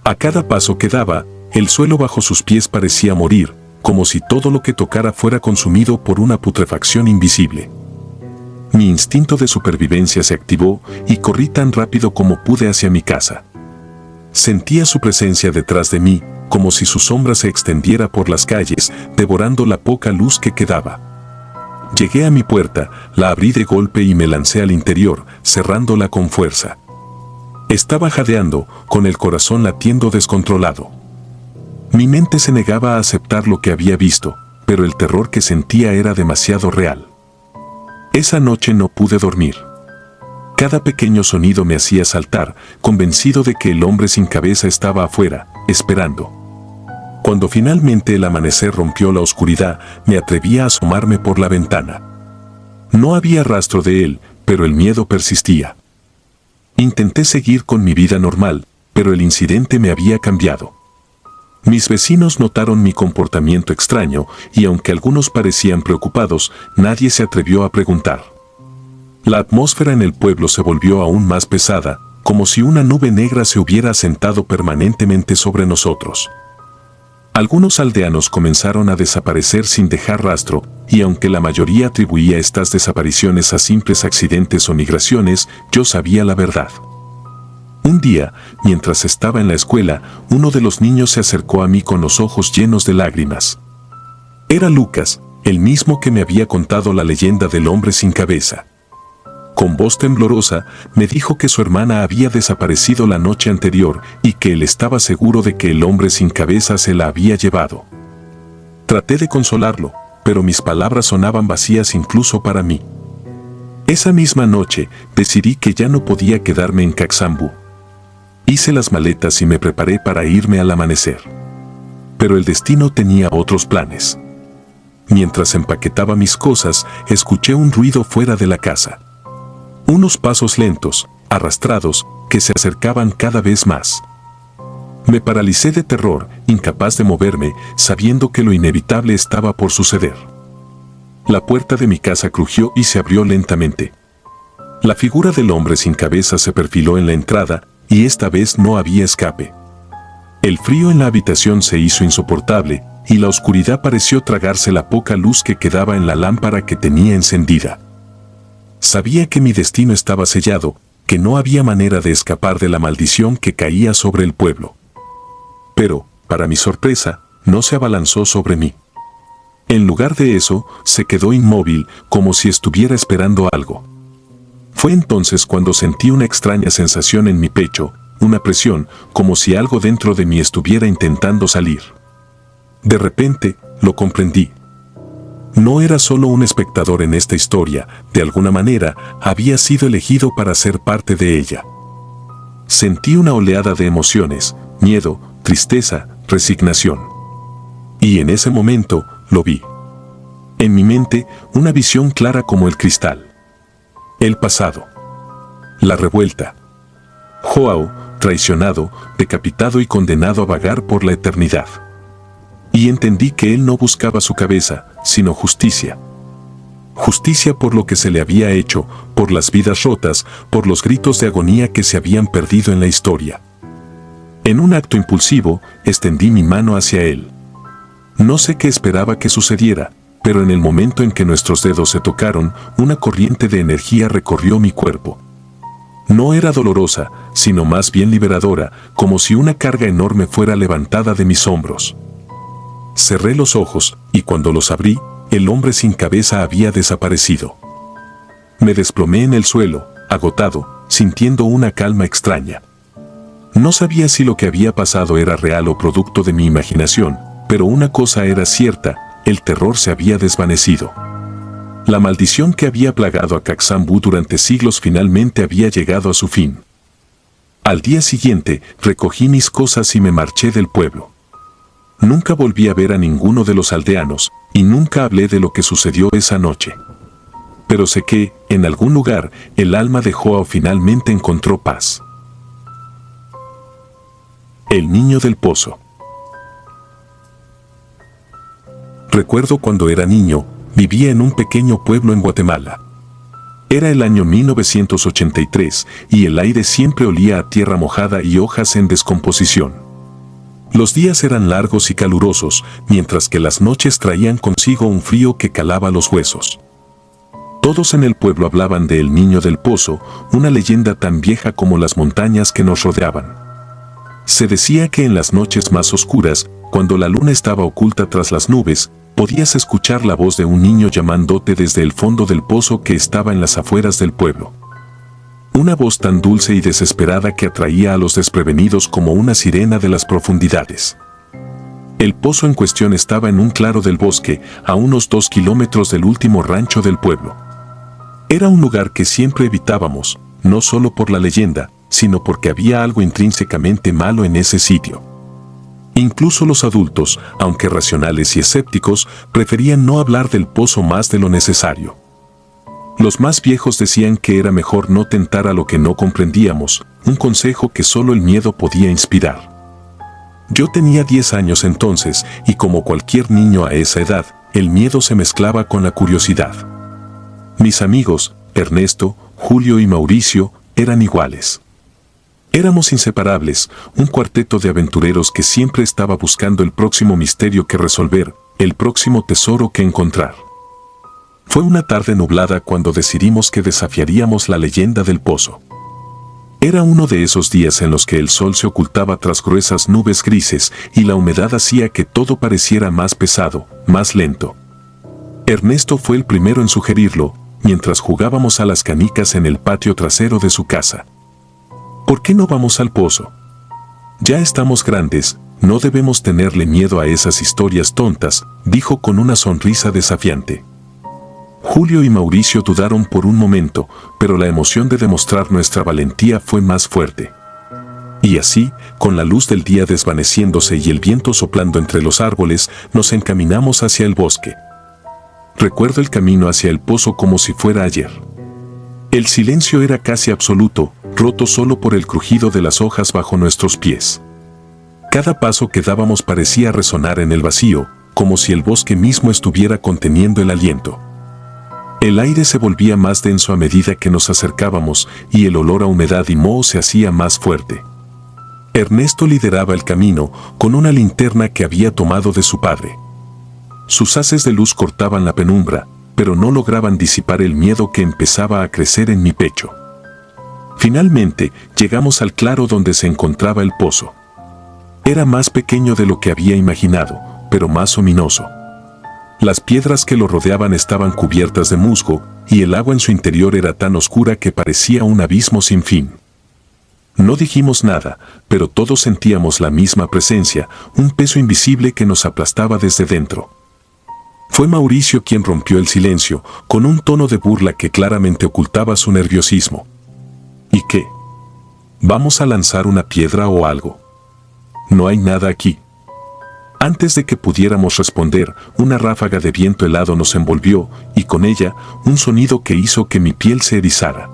A cada paso que daba, el suelo bajo sus pies parecía morir, como si todo lo que tocara fuera consumido por una putrefacción invisible. Mi instinto de supervivencia se activó y corrí tan rápido como pude hacia mi casa. Sentía su presencia detrás de mí, como si su sombra se extendiera por las calles, devorando la poca luz que quedaba. Llegué a mi puerta, la abrí de golpe y me lancé al interior, cerrándola con fuerza. Estaba jadeando, con el corazón latiendo descontrolado. Mi mente se negaba a aceptar lo que había visto, pero el terror que sentía era demasiado real. Esa noche no pude dormir. Cada pequeño sonido me hacía saltar, convencido de que el hombre sin cabeza estaba afuera, esperando. Cuando finalmente el amanecer rompió la oscuridad, me atreví a asomarme por la ventana. No había rastro de él, pero el miedo persistía. Intenté seguir con mi vida normal, pero el incidente me había cambiado. Mis vecinos notaron mi comportamiento extraño y aunque algunos parecían preocupados, nadie se atrevió a preguntar. La atmósfera en el pueblo se volvió aún más pesada, como si una nube negra se hubiera asentado permanentemente sobre nosotros. Algunos aldeanos comenzaron a desaparecer sin dejar rastro, y aunque la mayoría atribuía estas desapariciones a simples accidentes o migraciones, yo sabía la verdad. Un día, mientras estaba en la escuela, uno de los niños se acercó a mí con los ojos llenos de lágrimas. Era Lucas, el mismo que me había contado la leyenda del hombre sin cabeza. Con voz temblorosa, me dijo que su hermana había desaparecido la noche anterior y que él estaba seguro de que el hombre sin cabeza se la había llevado. Traté de consolarlo, pero mis palabras sonaban vacías incluso para mí. Esa misma noche, decidí que ya no podía quedarme en Caxambú. Hice las maletas y me preparé para irme al amanecer. Pero el destino tenía otros planes. Mientras empaquetaba mis cosas, escuché un ruido fuera de la casa. Unos pasos lentos, arrastrados, que se acercaban cada vez más. Me paralicé de terror, incapaz de moverme, sabiendo que lo inevitable estaba por suceder. La puerta de mi casa crujió y se abrió lentamente. La figura del hombre sin cabeza se perfiló en la entrada, y esta vez no había escape. El frío en la habitación se hizo insoportable, y la oscuridad pareció tragarse la poca luz que quedaba en la lámpara que tenía encendida. Sabía que mi destino estaba sellado, que no había manera de escapar de la maldición que caía sobre el pueblo. Pero, para mi sorpresa, no se abalanzó sobre mí. En lugar de eso, se quedó inmóvil, como si estuviera esperando algo. Fue entonces cuando sentí una extraña sensación en mi pecho, una presión, como si algo dentro de mí estuviera intentando salir. De repente, lo comprendí. No era solo un espectador en esta historia, de alguna manera, había sido elegido para ser parte de ella. Sentí una oleada de emociones, miedo, tristeza, resignación. Y en ese momento, lo vi. En mi mente, una visión clara como el cristal. El pasado. La revuelta. Joao, traicionado, decapitado y condenado a vagar por la eternidad. Y entendí que él no buscaba su cabeza, sino justicia. Justicia por lo que se le había hecho, por las vidas rotas, por los gritos de agonía que se habían perdido en la historia. En un acto impulsivo, extendí mi mano hacia él. No sé qué esperaba que sucediera, pero en el momento en que nuestros dedos se tocaron, una corriente de energía recorrió mi cuerpo. No era dolorosa, sino más bien liberadora, como si una carga enorme fuera levantada de mis hombros. Cerré los ojos, y cuando los abrí, el hombre sin cabeza había desaparecido. Me desplomé en el suelo, agotado, sintiendo una calma extraña. No sabía si lo que había pasado era real o producto de mi imaginación, pero una cosa era cierta, el terror se había desvanecido. La maldición que había plagado a Caxambú durante siglos finalmente había llegado a su fin. Al día siguiente, recogí mis cosas y me marché del pueblo. Nunca volví a ver a ninguno de los aldeanos, y nunca hablé de lo que sucedió esa noche. Pero sé que, en algún lugar, el alma de Joao finalmente encontró paz. El niño del pozo. Recuerdo cuando era niño, vivía en un pequeño pueblo en Guatemala. Era el año 1983 y el aire siempre olía a tierra mojada y hojas en descomposición. Los días eran largos y calurosos, mientras que las noches traían consigo un frío que calaba los huesos. Todos en el pueblo hablaban de El Niño del Pozo, una leyenda tan vieja como las montañas que nos rodeaban. Se decía que en las noches más oscuras, cuando la luna estaba oculta tras las nubes, podías escuchar la voz de un niño llamándote desde el fondo del pozo que estaba en las afueras del pueblo. Una voz tan dulce y desesperada que atraía a los desprevenidos como una sirena de las profundidades. El pozo en cuestión estaba en un claro del bosque, a unos 2 kilómetros del último rancho del pueblo. Era un lugar que siempre evitábamos, no solo por la leyenda, sino porque había algo intrínsecamente malo en ese sitio. Incluso los adultos, aunque racionales y escépticos, preferían no hablar del pozo más de lo necesario. Los más viejos decían que era mejor no tentar a lo que no comprendíamos, un consejo que solo el miedo podía inspirar. Yo tenía 10 años entonces, y como cualquier niño a esa edad, el miedo se mezclaba con la curiosidad. Mis amigos, Ernesto, Julio y Mauricio, eran iguales. Éramos inseparables, un cuarteto de aventureros que siempre estaba buscando el próximo misterio que resolver, el próximo tesoro que encontrar. Fue una tarde nublada cuando decidimos que desafiaríamos la leyenda del pozo. Era uno de esos días en los que el sol se ocultaba tras gruesas nubes grises y la humedad hacía que todo pareciera más pesado, más lento. Ernesto fue el primero en sugerirlo, mientras jugábamos a las canicas en el patio trasero de su casa. ¿Por qué no vamos al pozo? Ya estamos grandes, no debemos tenerle miedo a esas historias tontas, dijo con una sonrisa desafiante. Julio y Mauricio dudaron por un momento, pero la emoción de demostrar nuestra valentía fue más fuerte. Y así, con la luz del día desvaneciéndose y el viento soplando entre los árboles, nos encaminamos hacia el bosque. Recuerdo el camino hacia el pozo como si fuera ayer. El silencio era casi absoluto, roto solo por el crujido de las hojas bajo nuestros pies. Cada paso que dábamos parecía resonar en el vacío, como si el bosque mismo estuviera conteniendo el aliento. El aire se volvía más denso a medida que nos acercábamos y el olor a humedad y moho se hacía más fuerte. Ernesto lideraba el camino con una linterna que había tomado de su padre. Sus haces de luz cortaban la penumbra, pero no lograban disipar el miedo que empezaba a crecer en mi pecho. Finalmente, llegamos al claro donde se encontraba el pozo. Era más pequeño de lo que había imaginado, pero más ominoso. Las piedras que lo rodeaban estaban cubiertas de musgo, y el agua en su interior era tan oscura que parecía un abismo sin fin. No dijimos nada, pero todos sentíamos la misma presencia, un peso invisible que nos aplastaba desde dentro. Fue Mauricio quien rompió el silencio, con un tono de burla que claramente ocultaba su nerviosismo. ¿Y qué? ¿Vamos a lanzar una piedra o algo? No hay nada aquí. Antes de que pudiéramos responder, una ráfaga de viento helado nos envolvió, y con ella, un sonido que hizo que mi piel se erizara.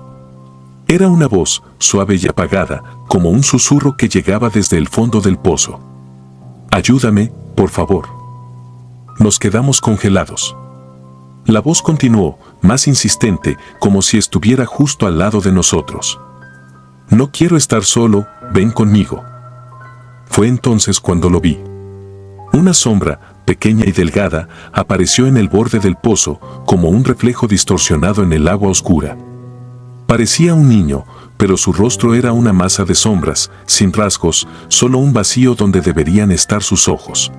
Era una voz, suave y apagada, como un susurro que llegaba desde el fondo del pozo. «Ayúdame, por favor». Nos quedamos congelados. La voz continuó, más insistente, como si estuviera justo al lado de nosotros. «No quiero estar solo, ven conmigo». Fue entonces cuando lo vi. Una sombra, pequeña y delgada, apareció en el borde del pozo, como un reflejo distorsionado en el agua oscura. Parecía un niño, pero su rostro era una masa de sombras, sin rasgos, solo un vacío donde deberían estar sus ojos.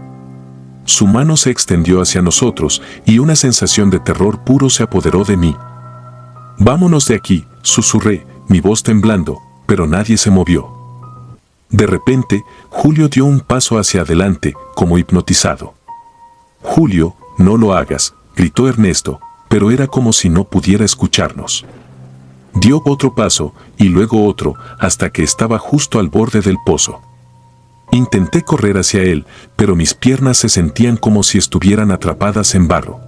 Su mano se extendió hacia nosotros, y una sensación de terror puro se apoderó de mí. «Vámonos de aquí», susurré, mi voz temblando, pero nadie se movió. De repente, Julio dio un paso hacia adelante, como hipnotizado. «Julio, no lo hagas», gritó Ernesto, pero era como si no pudiera escucharnos. Dio otro paso, y luego otro, hasta que estaba justo al borde del pozo. Intenté correr hacia él, pero mis piernas se sentían como si estuvieran atrapadas en barro.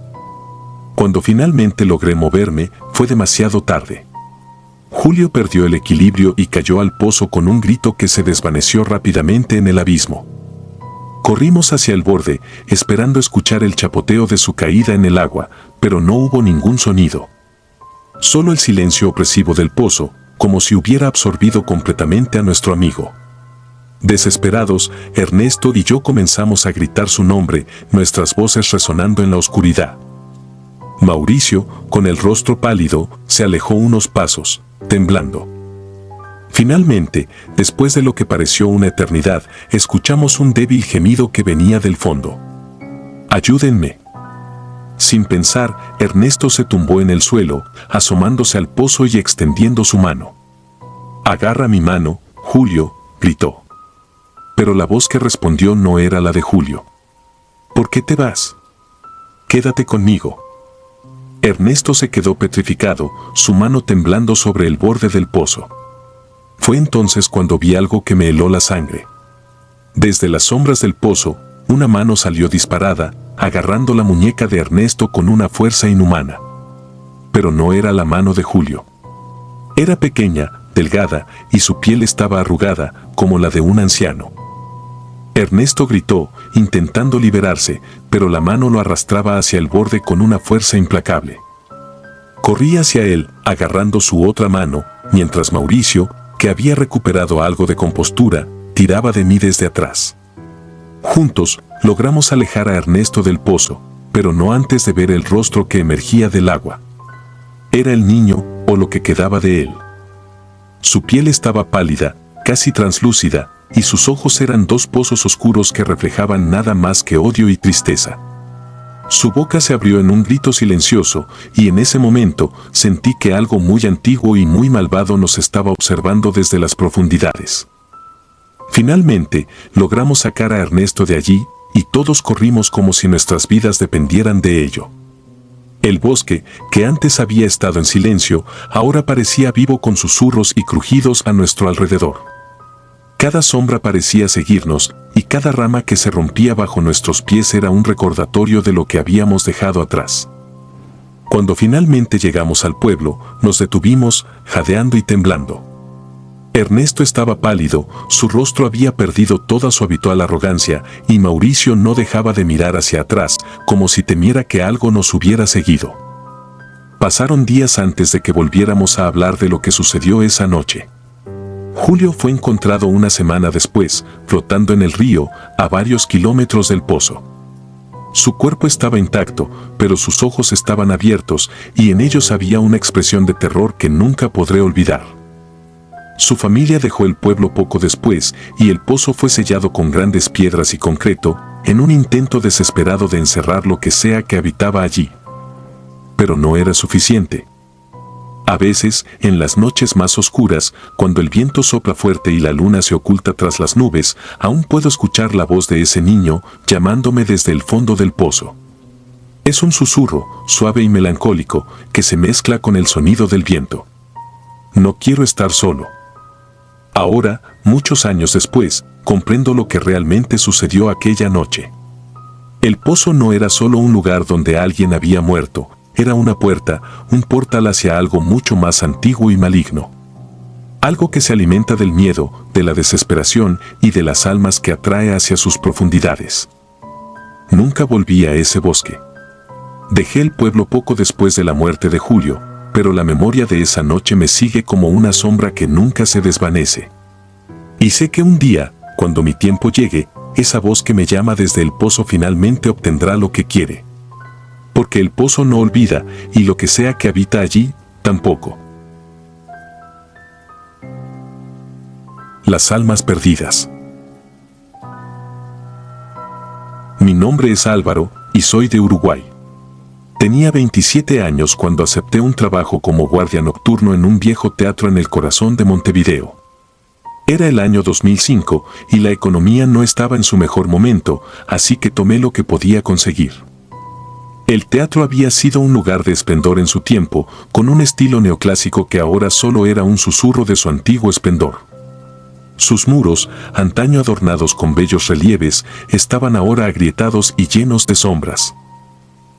Cuando finalmente logré moverme, fue demasiado tarde. Julio perdió el equilibrio y cayó al pozo con un grito que se desvaneció rápidamente en el abismo. Corrimos hacia el borde, esperando escuchar el chapoteo de su caída en el agua, pero no hubo ningún sonido. Solo el silencio opresivo del pozo, como si hubiera absorbido completamente a nuestro amigo. Desesperados, Ernesto y yo comenzamos a gritar su nombre, nuestras voces resonando en la oscuridad. Mauricio, con el rostro pálido, se alejó unos pasos, temblando. Finalmente, después de lo que pareció una eternidad, escuchamos un débil gemido que venía del fondo. ¡Ayúdenme! Sin pensar, Ernesto se tumbó en el suelo, asomándose al pozo y extendiendo su mano. «Agarra mi mano, Julio», gritó. Pero la voz que respondió no era la de Julio. «¿Por qué te vas? Quédate conmigo». Ernesto se quedó petrificado, su mano temblando sobre el borde del pozo. Fue entonces cuando vi algo que me heló la sangre. Desde las sombras del pozo, una mano salió disparada, agarrando la muñeca de Ernesto con una fuerza inhumana. Pero no era la mano de Julio. Era pequeña, delgada, y su piel estaba arrugada, como la de un anciano. Ernesto gritó, intentando liberarse, pero la mano lo arrastraba hacia el borde con una fuerza implacable. Corrí hacia él, agarrando su otra mano, mientras Mauricio, que había recuperado algo de compostura, tiraba de mí desde atrás. Juntos, logramos alejar a Ernesto del pozo, pero no antes de ver el rostro que emergía del agua. Era el niño, o lo que quedaba de él. Su piel estaba pálida, casi translúcida, y sus ojos eran dos pozos oscuros que reflejaban nada más que odio y tristeza. Su boca se abrió en un grito silencioso, y en ese momento sentí que algo muy antiguo y muy malvado nos estaba observando desde las profundidades. Finalmente, logramos sacar a Ernesto de allí, y todos corrimos como si nuestras vidas dependieran de ello. El bosque, que antes había estado en silencio, ahora parecía vivo con susurros y crujidos a nuestro alrededor. Cada sombra parecía seguirnos, y cada rama que se rompía bajo nuestros pies era un recordatorio de lo que habíamos dejado atrás. Cuando finalmente llegamos al pueblo, nos detuvimos, jadeando y temblando. Ernesto estaba pálido, su rostro había perdido toda su habitual arrogancia, y Mauricio no dejaba de mirar hacia atrás, como si temiera que algo nos hubiera seguido. Pasaron días antes de que volviéramos a hablar de lo que sucedió esa noche. Julio fue encontrado una semana después, flotando en el río, a varios kilómetros del pozo. Su cuerpo estaba intacto, pero sus ojos estaban abiertos, y en ellos había una expresión de terror que nunca podré olvidar. Su familia dejó el pueblo poco después, y el pozo fue sellado con grandes piedras y concreto, en un intento desesperado de encerrar lo que sea que habitaba allí. Pero no era suficiente. A veces, en las noches más oscuras, cuando el viento sopla fuerte y la luna se oculta tras las nubes, aún puedo escuchar la voz de ese niño llamándome desde el fondo del pozo. Es un susurro, suave y melancólico, que se mezcla con el sonido del viento. No quiero estar solo. Ahora, muchos años después, comprendo lo que realmente sucedió aquella noche. El pozo no era solo un lugar donde alguien había muerto, era una puerta, un portal hacia algo mucho más antiguo y maligno. Algo que se alimenta del miedo, de la desesperación y de las almas que atrae hacia sus profundidades. Nunca volví a ese bosque. Dejé el pueblo poco después de la muerte de Julio, pero la memoria de esa noche me sigue como una sombra que nunca se desvanece. Y sé que un día, cuando mi tiempo llegue, esa voz que me llama desde el pozo finalmente obtendrá lo que quiere. Porque el pozo no olvida, y lo que sea que habita allí, tampoco. Las almas perdidas. Mi nombre es Álvaro, y soy de Uruguay. Tenía 27 años cuando acepté un trabajo como guardia nocturno en un viejo teatro en el corazón de Montevideo. Era el año 2005, y la economía no estaba en su mejor momento, así que tomé lo que podía conseguir. El teatro había sido un lugar de esplendor en su tiempo, con un estilo neoclásico que ahora solo era un susurro de su antiguo esplendor. Sus muros, antaño adornados con bellos relieves, estaban ahora agrietados y llenos de sombras.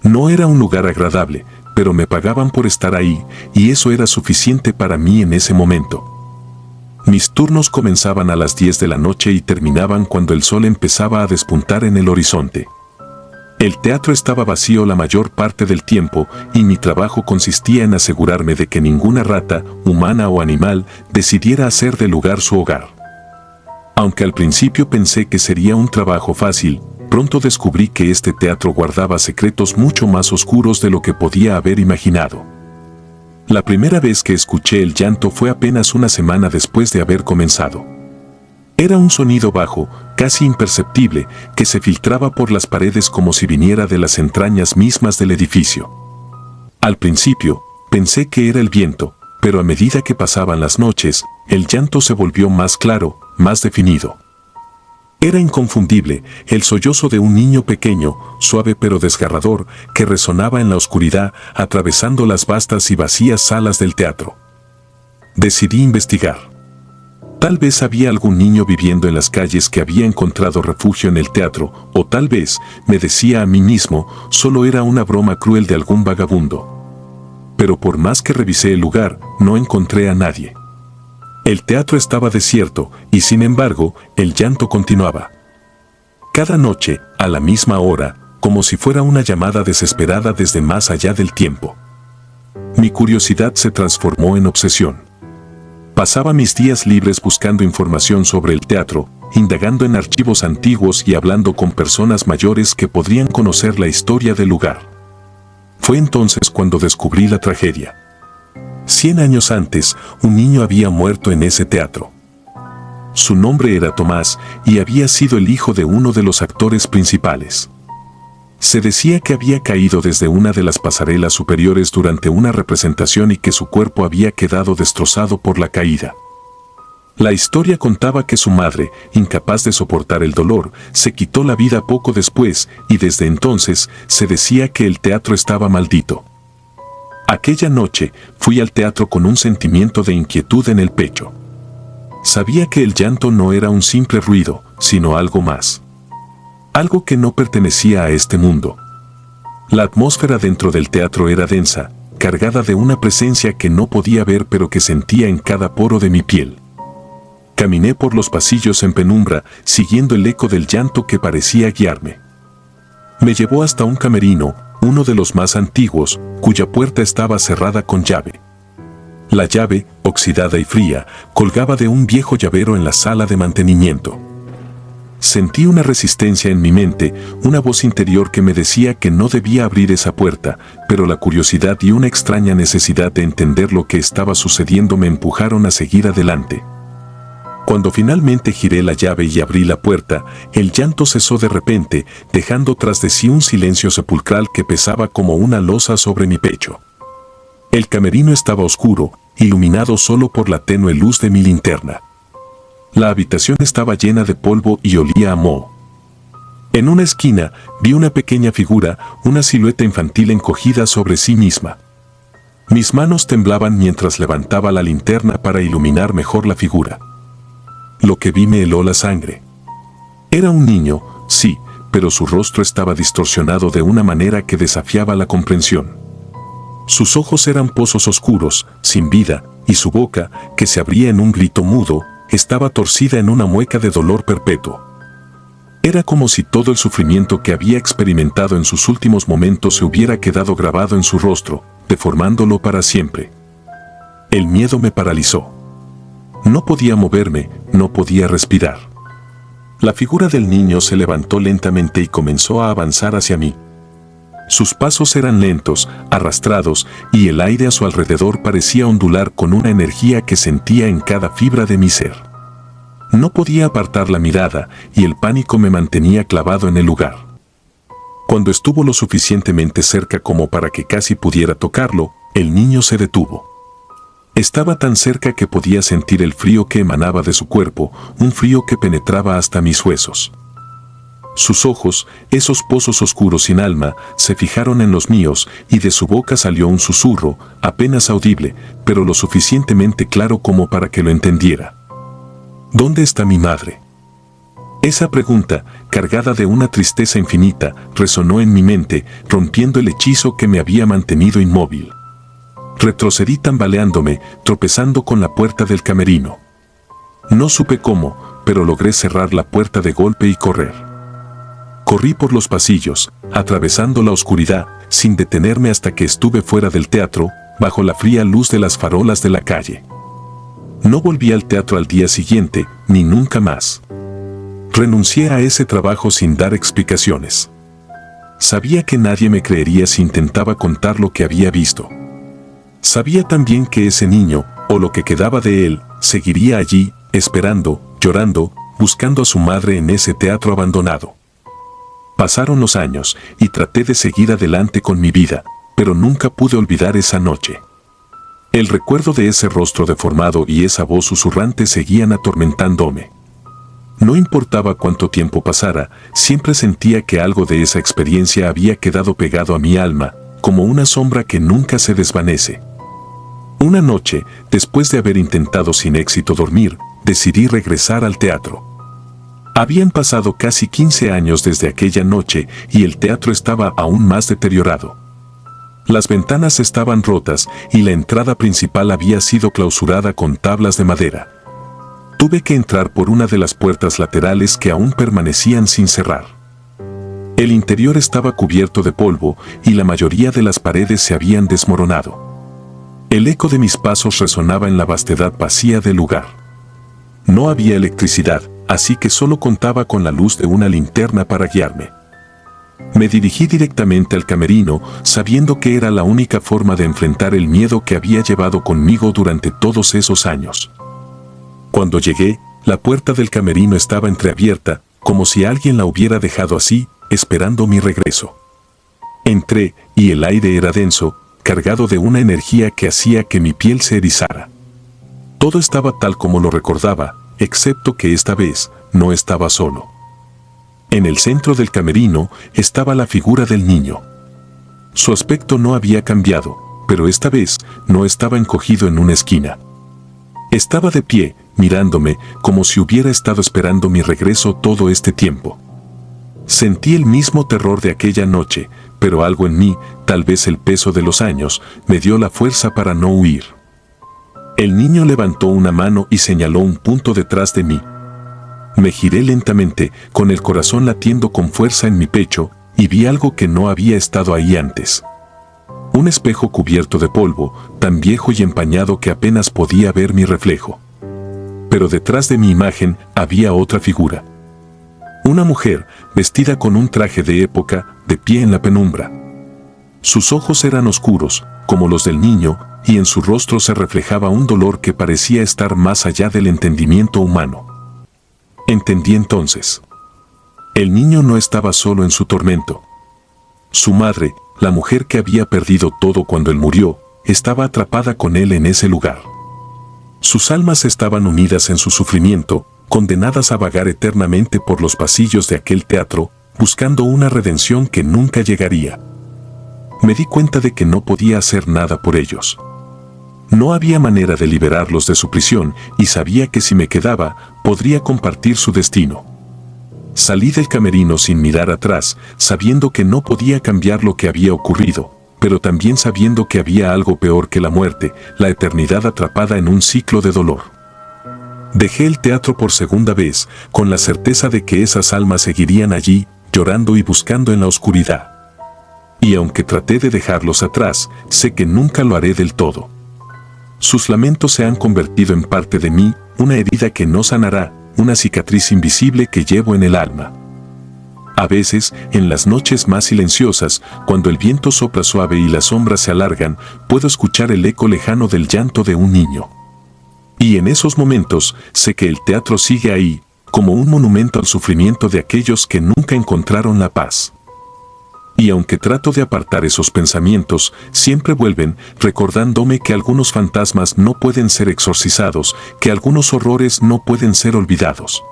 No era un lugar agradable, pero me pagaban por estar ahí, y eso era suficiente para mí en ese momento. Mis turnos comenzaban a las 10 de la noche y terminaban cuando el sol empezaba a despuntar en el horizonte. El teatro estaba vacío la mayor parte del tiempo y mi trabajo consistía en asegurarme de que ninguna rata, humana o animal, decidiera hacer del lugar su hogar. Aunque al principio pensé que sería un trabajo fácil, pronto descubrí que este teatro guardaba secretos mucho más oscuros de lo que podía haber imaginado. La primera vez que escuché el llanto fue apenas una semana después de haber comenzado. Era un sonido bajo, casi imperceptible, que se filtraba por las paredes como si viniera de las entrañas mismas del edificio. Al principio, pensé que era el viento, pero a medida que pasaban las noches, el llanto se volvió más claro, más definido. Era inconfundible, el sollozo de un niño pequeño, suave pero desgarrador, que resonaba en la oscuridad, atravesando las vastas y vacías salas del teatro. Decidí investigar. Tal vez había algún niño viviendo en las calles que había encontrado refugio en el teatro, o tal vez, me decía a mí mismo, solo era una broma cruel de algún vagabundo. Pero por más que revisé el lugar, no encontré a nadie. El teatro estaba desierto, y sin embargo, el llanto continuaba. Cada noche, a la misma hora, como si fuera una llamada desesperada desde más allá del tiempo. Mi curiosidad se transformó en obsesión. Pasaba mis días libres buscando información sobre el teatro, indagando en archivos antiguos y hablando con personas mayores que podrían conocer la historia del lugar. Fue entonces cuando descubrí la tragedia. 100 años antes, un niño había muerto en ese teatro. Su nombre era Tomás y había sido el hijo de uno de los actores principales. Se decía que había caído desde una de las pasarelas superiores durante una representación y que su cuerpo había quedado destrozado por la caída. La historia contaba que su madre, incapaz de soportar el dolor, se quitó la vida poco después y desde entonces se decía que el teatro estaba maldito. Aquella noche fui al teatro con un sentimiento de inquietud en el pecho. Sabía que el llanto no era un simple ruido, sino algo más. Algo que no pertenecía a este mundo. La atmósfera dentro del teatro era densa, cargada de una presencia que no podía ver pero que sentía en cada poro de mi piel. Caminé por los pasillos en penumbra, siguiendo el eco del llanto que parecía guiarme. Me llevó hasta un camerino, uno de los más antiguos, cuya puerta estaba cerrada con llave. La llave, oxidada y fría, colgaba de un viejo llavero en la sala de mantenimiento. Sentí una resistencia en mi mente, una voz interior que me decía que no debía abrir esa puerta, pero la curiosidad y una extraña necesidad de entender lo que estaba sucediendo me empujaron a seguir adelante. Cuando finalmente giré la llave y abrí la puerta, el llanto cesó de repente, dejando tras de sí un silencio sepulcral que pesaba como una losa sobre mi pecho. El camerino estaba oscuro, iluminado solo por la tenue luz de mi linterna. La habitación estaba llena de polvo y olía a moho. En una esquina vi una pequeña figura, una silueta infantil encogida sobre sí misma. Mis manos temblaban mientras levantaba la linterna para iluminar mejor la figura. Lo que vi me heló la sangre. Era un niño, sí, pero su rostro estaba distorsionado de una manera que desafiaba la comprensión. Sus ojos eran pozos oscuros, sin vida, y su boca, que se abría en un grito mudo, estaba torcida en una mueca de dolor perpetuo. Era como si todo el sufrimiento que había experimentado en sus últimos momentos se hubiera quedado grabado en su rostro, deformándolo para siempre. El miedo me paralizó. No podía moverme, no podía respirar. La figura del niño se levantó lentamente y comenzó a avanzar hacia mí. Sus pasos eran lentos, arrastrados, y el aire a su alrededor parecía ondular con una energía que sentía en cada fibra de mi ser. No podía apartar la mirada, y el pánico me mantenía clavado en el lugar. Cuando estuvo lo suficientemente cerca como para que casi pudiera tocarlo, el niño se detuvo. Estaba tan cerca que podía sentir el frío que emanaba de su cuerpo, un frío que penetraba hasta mis huesos. Sus ojos, esos pozos oscuros sin alma, se fijaron en los míos y de su boca salió un susurro, apenas audible, pero lo suficientemente claro como para que lo entendiera. ¿Dónde está mi madre? Esa pregunta, cargada de una tristeza infinita, resonó en mi mente, rompiendo el hechizo que me había mantenido inmóvil. Retrocedí tambaleándome, tropezando con la puerta del camerino. No supe cómo, pero logré cerrar la puerta de golpe y correr. Corrí por los pasillos, atravesando la oscuridad, sin detenerme hasta que estuve fuera del teatro, bajo la fría luz de las farolas de la calle. No volví al teatro al día siguiente, ni nunca más. Renuncié a ese trabajo sin dar explicaciones. Sabía que nadie me creería si intentaba contar lo que había visto. Sabía también que ese niño, o lo que quedaba de él, seguiría allí, esperando, llorando, buscando a su madre en ese teatro abandonado. Pasaron los años, y traté de seguir adelante con mi vida, pero nunca pude olvidar esa noche. El recuerdo de ese rostro deformado y esa voz susurrante seguían atormentándome. No importaba cuánto tiempo pasara, siempre sentía que algo de esa experiencia había quedado pegado a mi alma, como una sombra que nunca se desvanece. Una noche, después de haber intentado sin éxito dormir, decidí regresar al teatro. Habían pasado casi 15 años desde aquella noche y el teatro estaba aún más deteriorado. Las ventanas estaban rotas y la entrada principal había sido clausurada con tablas de madera. Tuve que entrar por una de las puertas laterales que aún permanecían sin cerrar. El interior estaba cubierto de polvo y la mayoría de las paredes se habían desmoronado. El eco de mis pasos resonaba en la vastedad vacía del lugar. No había electricidad, así que solo contaba con la luz de una linterna para guiarme. Me dirigí directamente al camerino, sabiendo que era la única forma de enfrentar el miedo que había llevado conmigo durante todos esos años. Cuando llegué, la puerta del camerino estaba entreabierta, como si alguien la hubiera dejado así, esperando mi regreso. Entré, y el aire era denso, cargado de una energía que hacía que mi piel se erizara. Todo estaba tal como lo recordaba, excepto que esta vez no estaba solo. En el centro del camerino estaba la figura del niño. Su aspecto no había cambiado, pero esta vez no estaba encogido en una esquina. Estaba de pie, mirándome, como si hubiera estado esperando mi regreso todo este tiempo. Sentí el mismo terror de aquella noche, pero algo en mí, tal vez el peso de los años, me dio la fuerza para no huir. El niño levantó una mano y señaló un punto detrás de mí. Me giré lentamente, con el corazón latiendo con fuerza en mi pecho, y vi algo que no había estado ahí antes. Un espejo cubierto de polvo, tan viejo y empañado que apenas podía ver mi reflejo. Pero detrás de mi imagen había otra figura. Una mujer, vestida con un traje de época, de pie en la penumbra. Sus ojos eran oscuros, como los del niño, y en su rostro se reflejaba un dolor que parecía estar más allá del entendimiento humano. Entendí entonces. El niño no estaba solo en su tormento. Su madre, la mujer que había perdido todo cuando él murió, estaba atrapada con él en ese lugar. Sus almas estaban unidas en su sufrimiento, condenadas a vagar eternamente por los pasillos de aquel teatro, buscando una redención que nunca llegaría. Me di cuenta de que no podía hacer nada por ellos. No había manera de liberarlos de su prisión y sabía que si me quedaba, podría compartir su destino. Salí del camerino sin mirar atrás, sabiendo que no podía cambiar lo que había ocurrido, pero también sabiendo que había algo peor que la muerte, la eternidad atrapada en un ciclo de dolor. Dejé el teatro por segunda vez, con la certeza de que esas almas seguirían allí, llorando y buscando en la oscuridad. Y aunque traté de dejarlos atrás, sé que nunca lo haré del todo. Sus lamentos se han convertido en parte de mí, una herida que no sanará, una cicatriz invisible que llevo en el alma. A veces, en las noches más silenciosas, cuando el viento sopla suave y las sombras se alargan, puedo escuchar el eco lejano del llanto de un niño. Y en esos momentos, sé que el teatro sigue ahí, como un monumento al sufrimiento de aquellos que nunca encontraron la paz. Y aunque trato de apartar esos pensamientos, siempre vuelven, recordándome que algunos fantasmas no pueden ser exorcizados, que algunos horrores no pueden ser olvidados.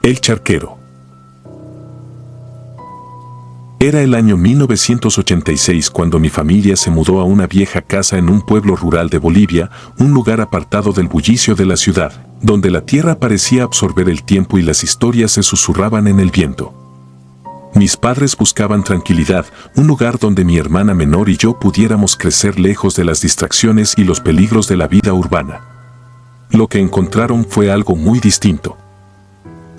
El charquero. Era el año 1986 cuando mi familia se mudó a una vieja casa en un pueblo rural de Bolivia, un lugar apartado del bullicio de la ciudad, donde la tierra parecía absorber el tiempo y las historias se susurraban en el viento. Mis padres buscaban tranquilidad, un lugar donde mi hermana menor y yo pudiéramos crecer lejos de las distracciones y los peligros de la vida urbana. Lo que encontraron fue algo muy distinto.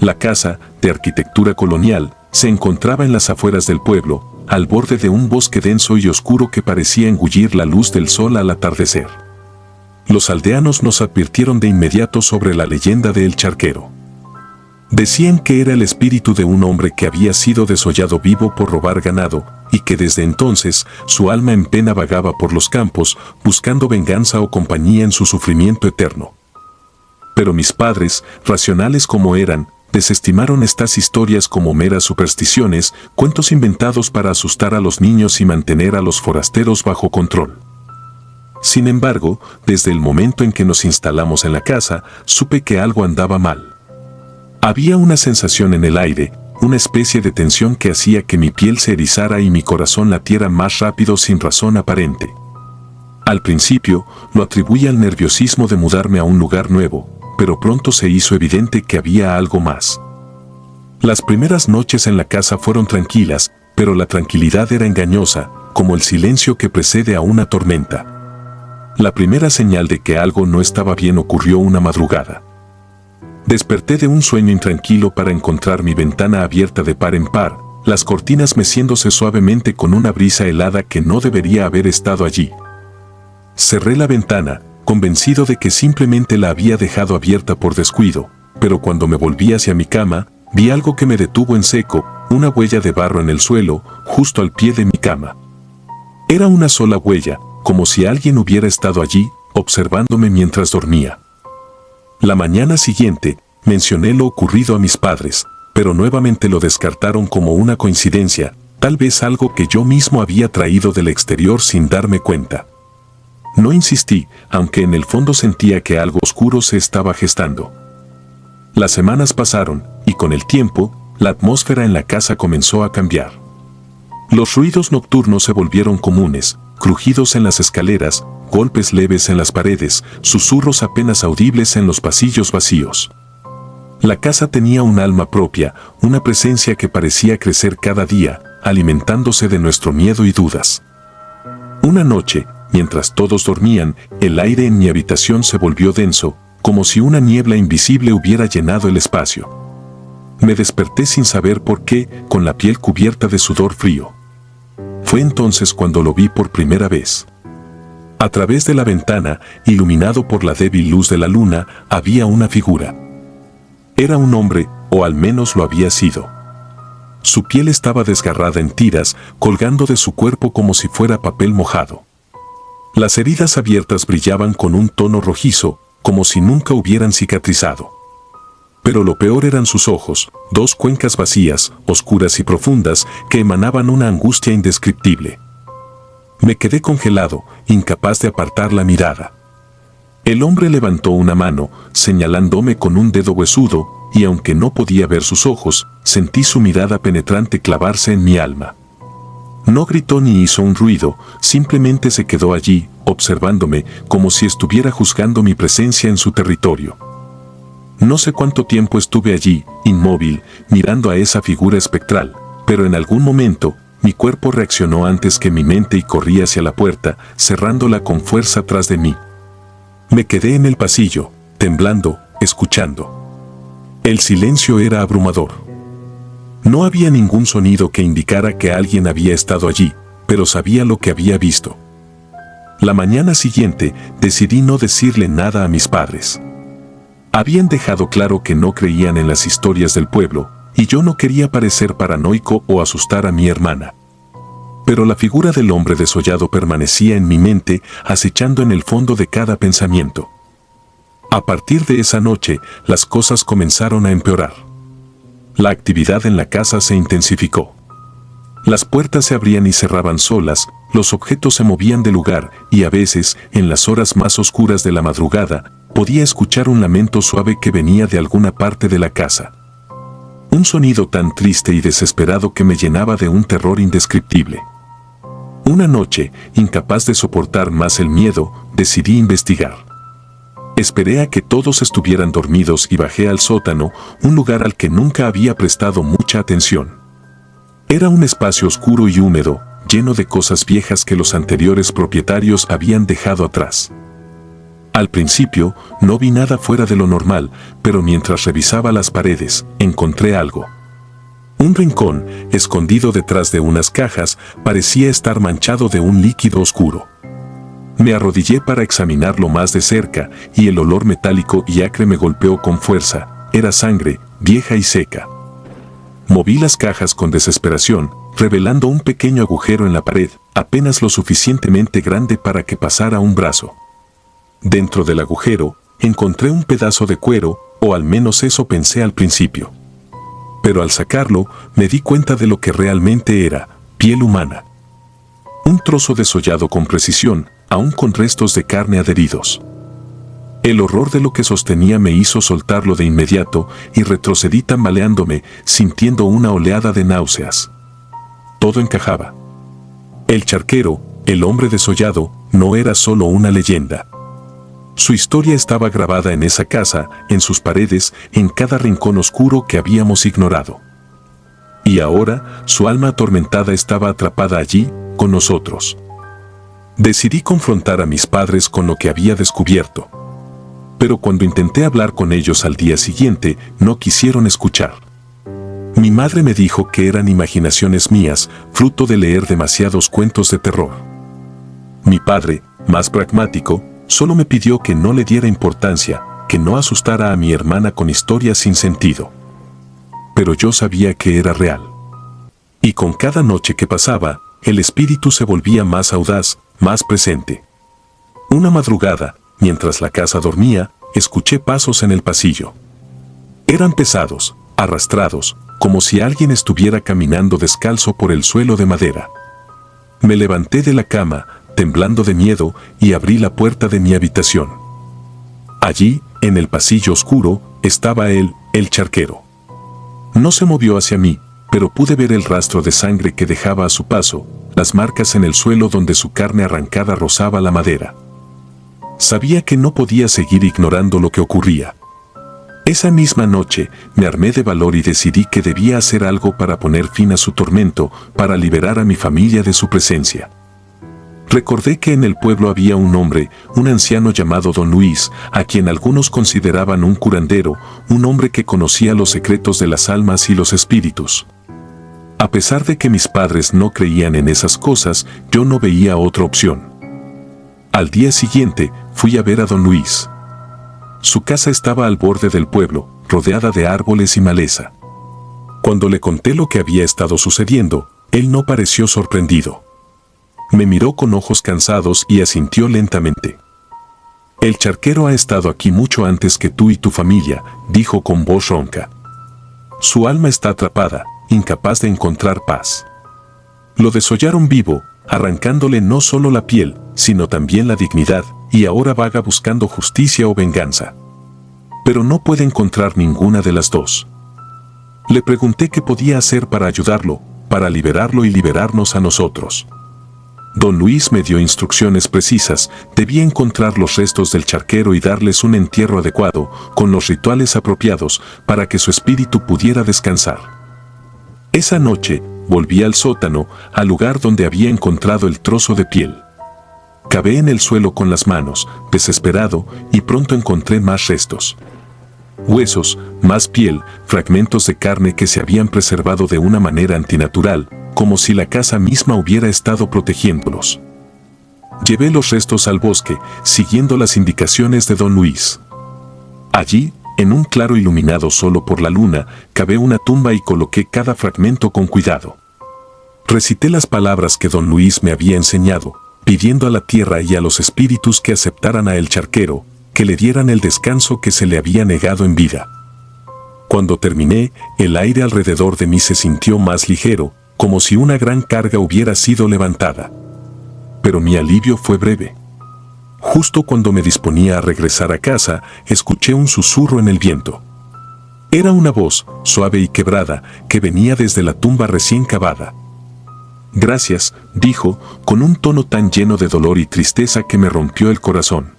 La casa, de arquitectura colonial, se encontraba en las afueras del pueblo, al borde de un bosque denso y oscuro que parecía engullir la luz del sol al atardecer. Los aldeanos nos advirtieron de inmediato sobre la leyenda de El Charquero. Decían que era el espíritu de un hombre que había sido desollado vivo por robar ganado, y que desde entonces su alma en pena vagaba por los campos, buscando venganza o compañía en su sufrimiento eterno. Pero mis padres, racionales como eran, desestimaron estas historias como meras supersticiones, cuentos inventados para asustar a los niños y mantener a los forasteros bajo control. Sin embargo, desde el momento en que nos instalamos en la casa, supe que algo andaba mal. Había una sensación en el aire, una especie de tensión que hacía que mi piel se erizara y mi corazón latiera más rápido sin razón aparente. Al principio, lo atribuí al nerviosismo de mudarme a un lugar nuevo, pero pronto se hizo evidente que había algo más. Las primeras noches en la casa fueron tranquilas, pero la tranquilidad era engañosa, como el silencio que precede a una tormenta. La primera señal de que algo no estaba bien ocurrió una madrugada. Desperté de un sueño intranquilo para encontrar mi ventana abierta de par en par, las cortinas meciéndose suavemente con una brisa helada que no debería haber estado allí. Cerré la ventana, convencido de que simplemente la había dejado abierta por descuido, pero cuando me volví hacia mi cama, vi algo que me detuvo en seco, una huella de barro en el suelo, justo al pie de mi cama. Era una sola huella, como si alguien hubiera estado allí, observándome mientras dormía. La mañana siguiente, mencioné lo ocurrido a mis padres, pero nuevamente lo descartaron como una coincidencia, tal vez algo que yo mismo había traído del exterior sin darme cuenta. No insistí, aunque en el fondo sentía que algo oscuro se estaba gestando. Las semanas pasaron, y con el tiempo, la atmósfera en la casa comenzó a cambiar. Los ruidos nocturnos se volvieron comunes, crujidos en las escaleras, golpes leves en las paredes, susurros apenas audibles en los pasillos vacíos. La casa tenía un alma propia, una presencia que parecía crecer cada día, alimentándose de nuestro miedo y dudas. Una noche, mientras todos dormían, el aire en mi habitación se volvió denso, como si una niebla invisible hubiera llenado el espacio. Me desperté sin saber por qué, con la piel cubierta de sudor frío. Fue entonces cuando lo vi por primera vez. A través de la ventana, iluminado por la débil luz de la luna, había una figura. Era un hombre, o al menos lo había sido. Su piel estaba desgarrada en tiras, colgando de su cuerpo como si fuera papel mojado. Las heridas abiertas brillaban con un tono rojizo, como si nunca hubieran cicatrizado. Pero lo peor eran sus ojos, dos cuencas vacías, oscuras y profundas, que emanaban una angustia indescriptible. Me quedé congelado, incapaz de apartar la mirada. El hombre levantó una mano, señalándome con un dedo huesudo, y aunque no podía ver sus ojos, sentí su mirada penetrante clavarse en mi alma. No gritó ni hizo un ruido, simplemente se quedó allí, observándome, como si estuviera juzgando mi presencia en su territorio. No sé cuánto tiempo estuve allí, inmóvil, mirando a esa figura espectral, pero en algún momento, mi cuerpo reaccionó antes que mi mente y corrí hacia la puerta, cerrándola con fuerza tras de mí. Me quedé en el pasillo, temblando, escuchando. El silencio era abrumador. No había ningún sonido que indicara que alguien había estado allí, pero sabía lo que había visto. La mañana siguiente, decidí no decirle nada a mis padres. Habían dejado claro que no creían en las historias del pueblo, y yo no quería parecer paranoico o asustar a mi hermana. Pero la figura del hombre desollado permanecía en mi mente, acechando en el fondo de cada pensamiento. A partir de esa noche, las cosas comenzaron a empeorar. La actividad en la casa se intensificó. Las puertas se abrían y cerraban solas, los objetos se movían de lugar y a veces, en las horas más oscuras de la madrugada, podía escuchar un lamento suave que venía de alguna parte de la casa. Un sonido tan triste y desesperado que me llenaba de un terror indescriptible. Una noche, incapaz de soportar más el miedo, decidí investigar. Esperé a que todos estuvieran dormidos y bajé al sótano, un lugar al que nunca había prestado mucha atención. Era un espacio oscuro y húmedo, lleno de cosas viejas que los anteriores propietarios habían dejado atrás. Al principio, no vi nada fuera de lo normal, pero mientras revisaba las paredes, encontré algo. Un rincón, escondido detrás de unas cajas, parecía estar manchado de un líquido oscuro. Me arrodillé para examinarlo más de cerca, y el olor metálico y acre me golpeó con fuerza. Era sangre, vieja y seca. Moví las cajas con desesperación, revelando un pequeño agujero en la pared, apenas lo suficientemente grande para que pasara un brazo. Dentro del agujero, encontré un pedazo de cuero, o al menos eso pensé al principio. Pero al sacarlo, me di cuenta de lo que realmente era: piel humana. Un trozo desollado con precisión, aún con restos de carne adheridos. El horror de lo que sostenía me hizo soltarlo de inmediato y retrocedí tambaleándome, sintiendo una oleada de náuseas. Todo encajaba. El charquero, el hombre desollado, no era solo una leyenda. Su historia estaba grabada en esa casa, en sus paredes, en cada rincón oscuro que habíamos ignorado. Y ahora, su alma atormentada estaba atrapada allí, con nosotros. Decidí confrontar a mis padres con lo que había descubierto. Pero cuando intenté hablar con ellos al día siguiente, no quisieron escuchar. Mi madre me dijo que eran imaginaciones mías, fruto de leer demasiados cuentos de terror. Mi padre, más pragmático, solo me pidió que no le diera importancia, que no asustara a mi hermana con historias sin sentido. Pero yo sabía que era real. Y con cada noche que pasaba, el espíritu se volvía más audaz, más presente. Una madrugada, mientras la casa dormía, escuché pasos en el pasillo. Eran pesados, arrastrados, como si alguien estuviera caminando descalzo por el suelo de madera. Me levanté de la cama, temblando de miedo, y abrí la puerta de mi habitación. Allí, en el pasillo oscuro, estaba él, el charquero. No se movió hacia mí, pero pude ver el rastro de sangre que dejaba a su paso, las marcas en el suelo donde su carne arrancada rozaba la madera. Sabía que no podía seguir ignorando lo que ocurría. Esa misma noche, me armé de valor y decidí que debía hacer algo para poner fin a su tormento, para liberar a mi familia de su presencia. Recordé que en el pueblo había un hombre, un anciano llamado Don Luis, a quien algunos consideraban un curandero, un hombre que conocía los secretos de las almas y los espíritus. A pesar de que mis padres no creían en esas cosas, yo no veía otra opción. Al día siguiente, fui a ver a Don Luis. Su casa estaba al borde del pueblo, rodeada de árboles y maleza. Cuando le conté lo que había estado sucediendo, él no pareció sorprendido. Me miró con ojos cansados y asintió lentamente. El charquero ha estado aquí mucho antes que tú y tu familia, dijo con voz ronca. Su alma está atrapada, incapaz de encontrar paz. Lo desollaron vivo, arrancándole no solo la piel, sino también la dignidad, y ahora vaga buscando justicia o venganza. Pero no puede encontrar ninguna de las dos. Le pregunté qué podía hacer para ayudarlo, para liberarlo y liberarnos a nosotros. Don Luis me dio instrucciones precisas: debía encontrar los restos del charquero y darles un entierro adecuado, con los rituales apropiados, para que su espíritu pudiera descansar. Esa noche, volví al sótano, al lugar donde había encontrado el trozo de piel. Cavé en el suelo con las manos, desesperado, y pronto encontré más restos. Huesos, más piel, fragmentos de carne que se habían preservado de una manera antinatural, como si la casa misma hubiera estado protegiéndolos. Llevé los restos al bosque, siguiendo las indicaciones de Don Luis. Allí, en un claro iluminado solo por la luna, cavé una tumba y coloqué cada fragmento con cuidado. Recité las palabras que Don Luis me había enseñado, pidiendo a la tierra y a los espíritus que aceptaran a el charquero, que le dieran el descanso que se le había negado en vida. Cuando terminé, el aire alrededor de mí se sintió más ligero, como si una gran carga hubiera sido levantada. Pero mi alivio fue breve. Justo cuando me disponía a regresar a casa, escuché un susurro en el viento. Era una voz, suave y quebrada, que venía desde la tumba recién cavada. Gracias, dijo, con un tono tan lleno de dolor y tristeza que me rompió el corazón.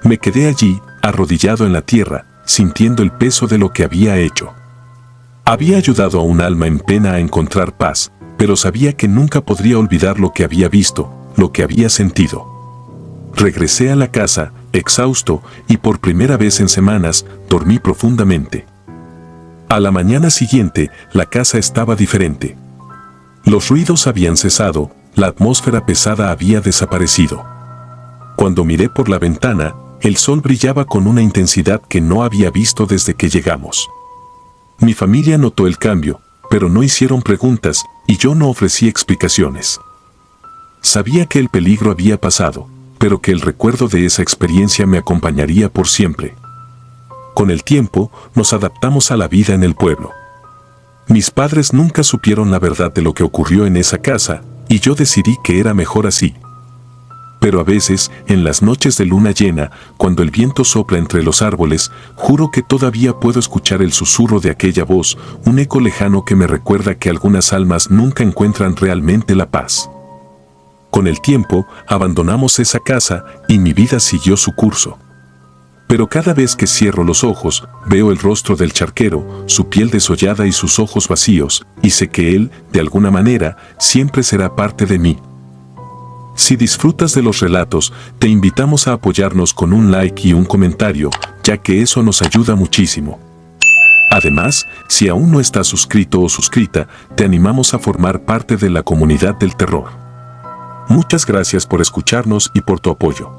Me quedé allí, arrodillado en la tierra, sintiendo el peso de lo que había hecho. Había ayudado a un alma en pena a encontrar paz, pero sabía que nunca podría olvidar lo que había visto, lo que había sentido. Regresé a la casa, exhausto, y por primera vez en semanas, dormí profundamente. A la mañana siguiente, la casa estaba diferente. Los ruidos habían cesado, la atmósfera pesada había desaparecido. Cuando miré por la ventana, el sol brillaba con una intensidad que no había visto desde que llegamos. Mi familia notó el cambio, pero no hicieron preguntas, y yo no ofrecí explicaciones. Sabía que el peligro había pasado, pero que el recuerdo de esa experiencia me acompañaría por siempre. Con el tiempo, nos adaptamos a la vida en el pueblo. Mis padres nunca supieron la verdad de lo que ocurrió en esa casa, y yo decidí que era mejor así. Pero a veces, en las noches de luna llena, cuando el viento sopla entre los árboles, juro que todavía puedo escuchar el susurro de aquella voz, un eco lejano que me recuerda que algunas almas nunca encuentran realmente la paz. Con el tiempo, abandonamos esa casa y mi vida siguió su curso. Pero cada vez que cierro los ojos, veo el rostro del charquero, su piel desollada y sus ojos vacíos, y sé que él, de alguna manera, siempre será parte de mí. Si disfrutas de los relatos, te invitamos a apoyarnos con un like y un comentario, ya que eso nos ayuda muchísimo. Además, si aún no estás suscrito o suscrita, te animamos a formar parte de la comunidad del terror. Muchas gracias por escucharnos y por tu apoyo.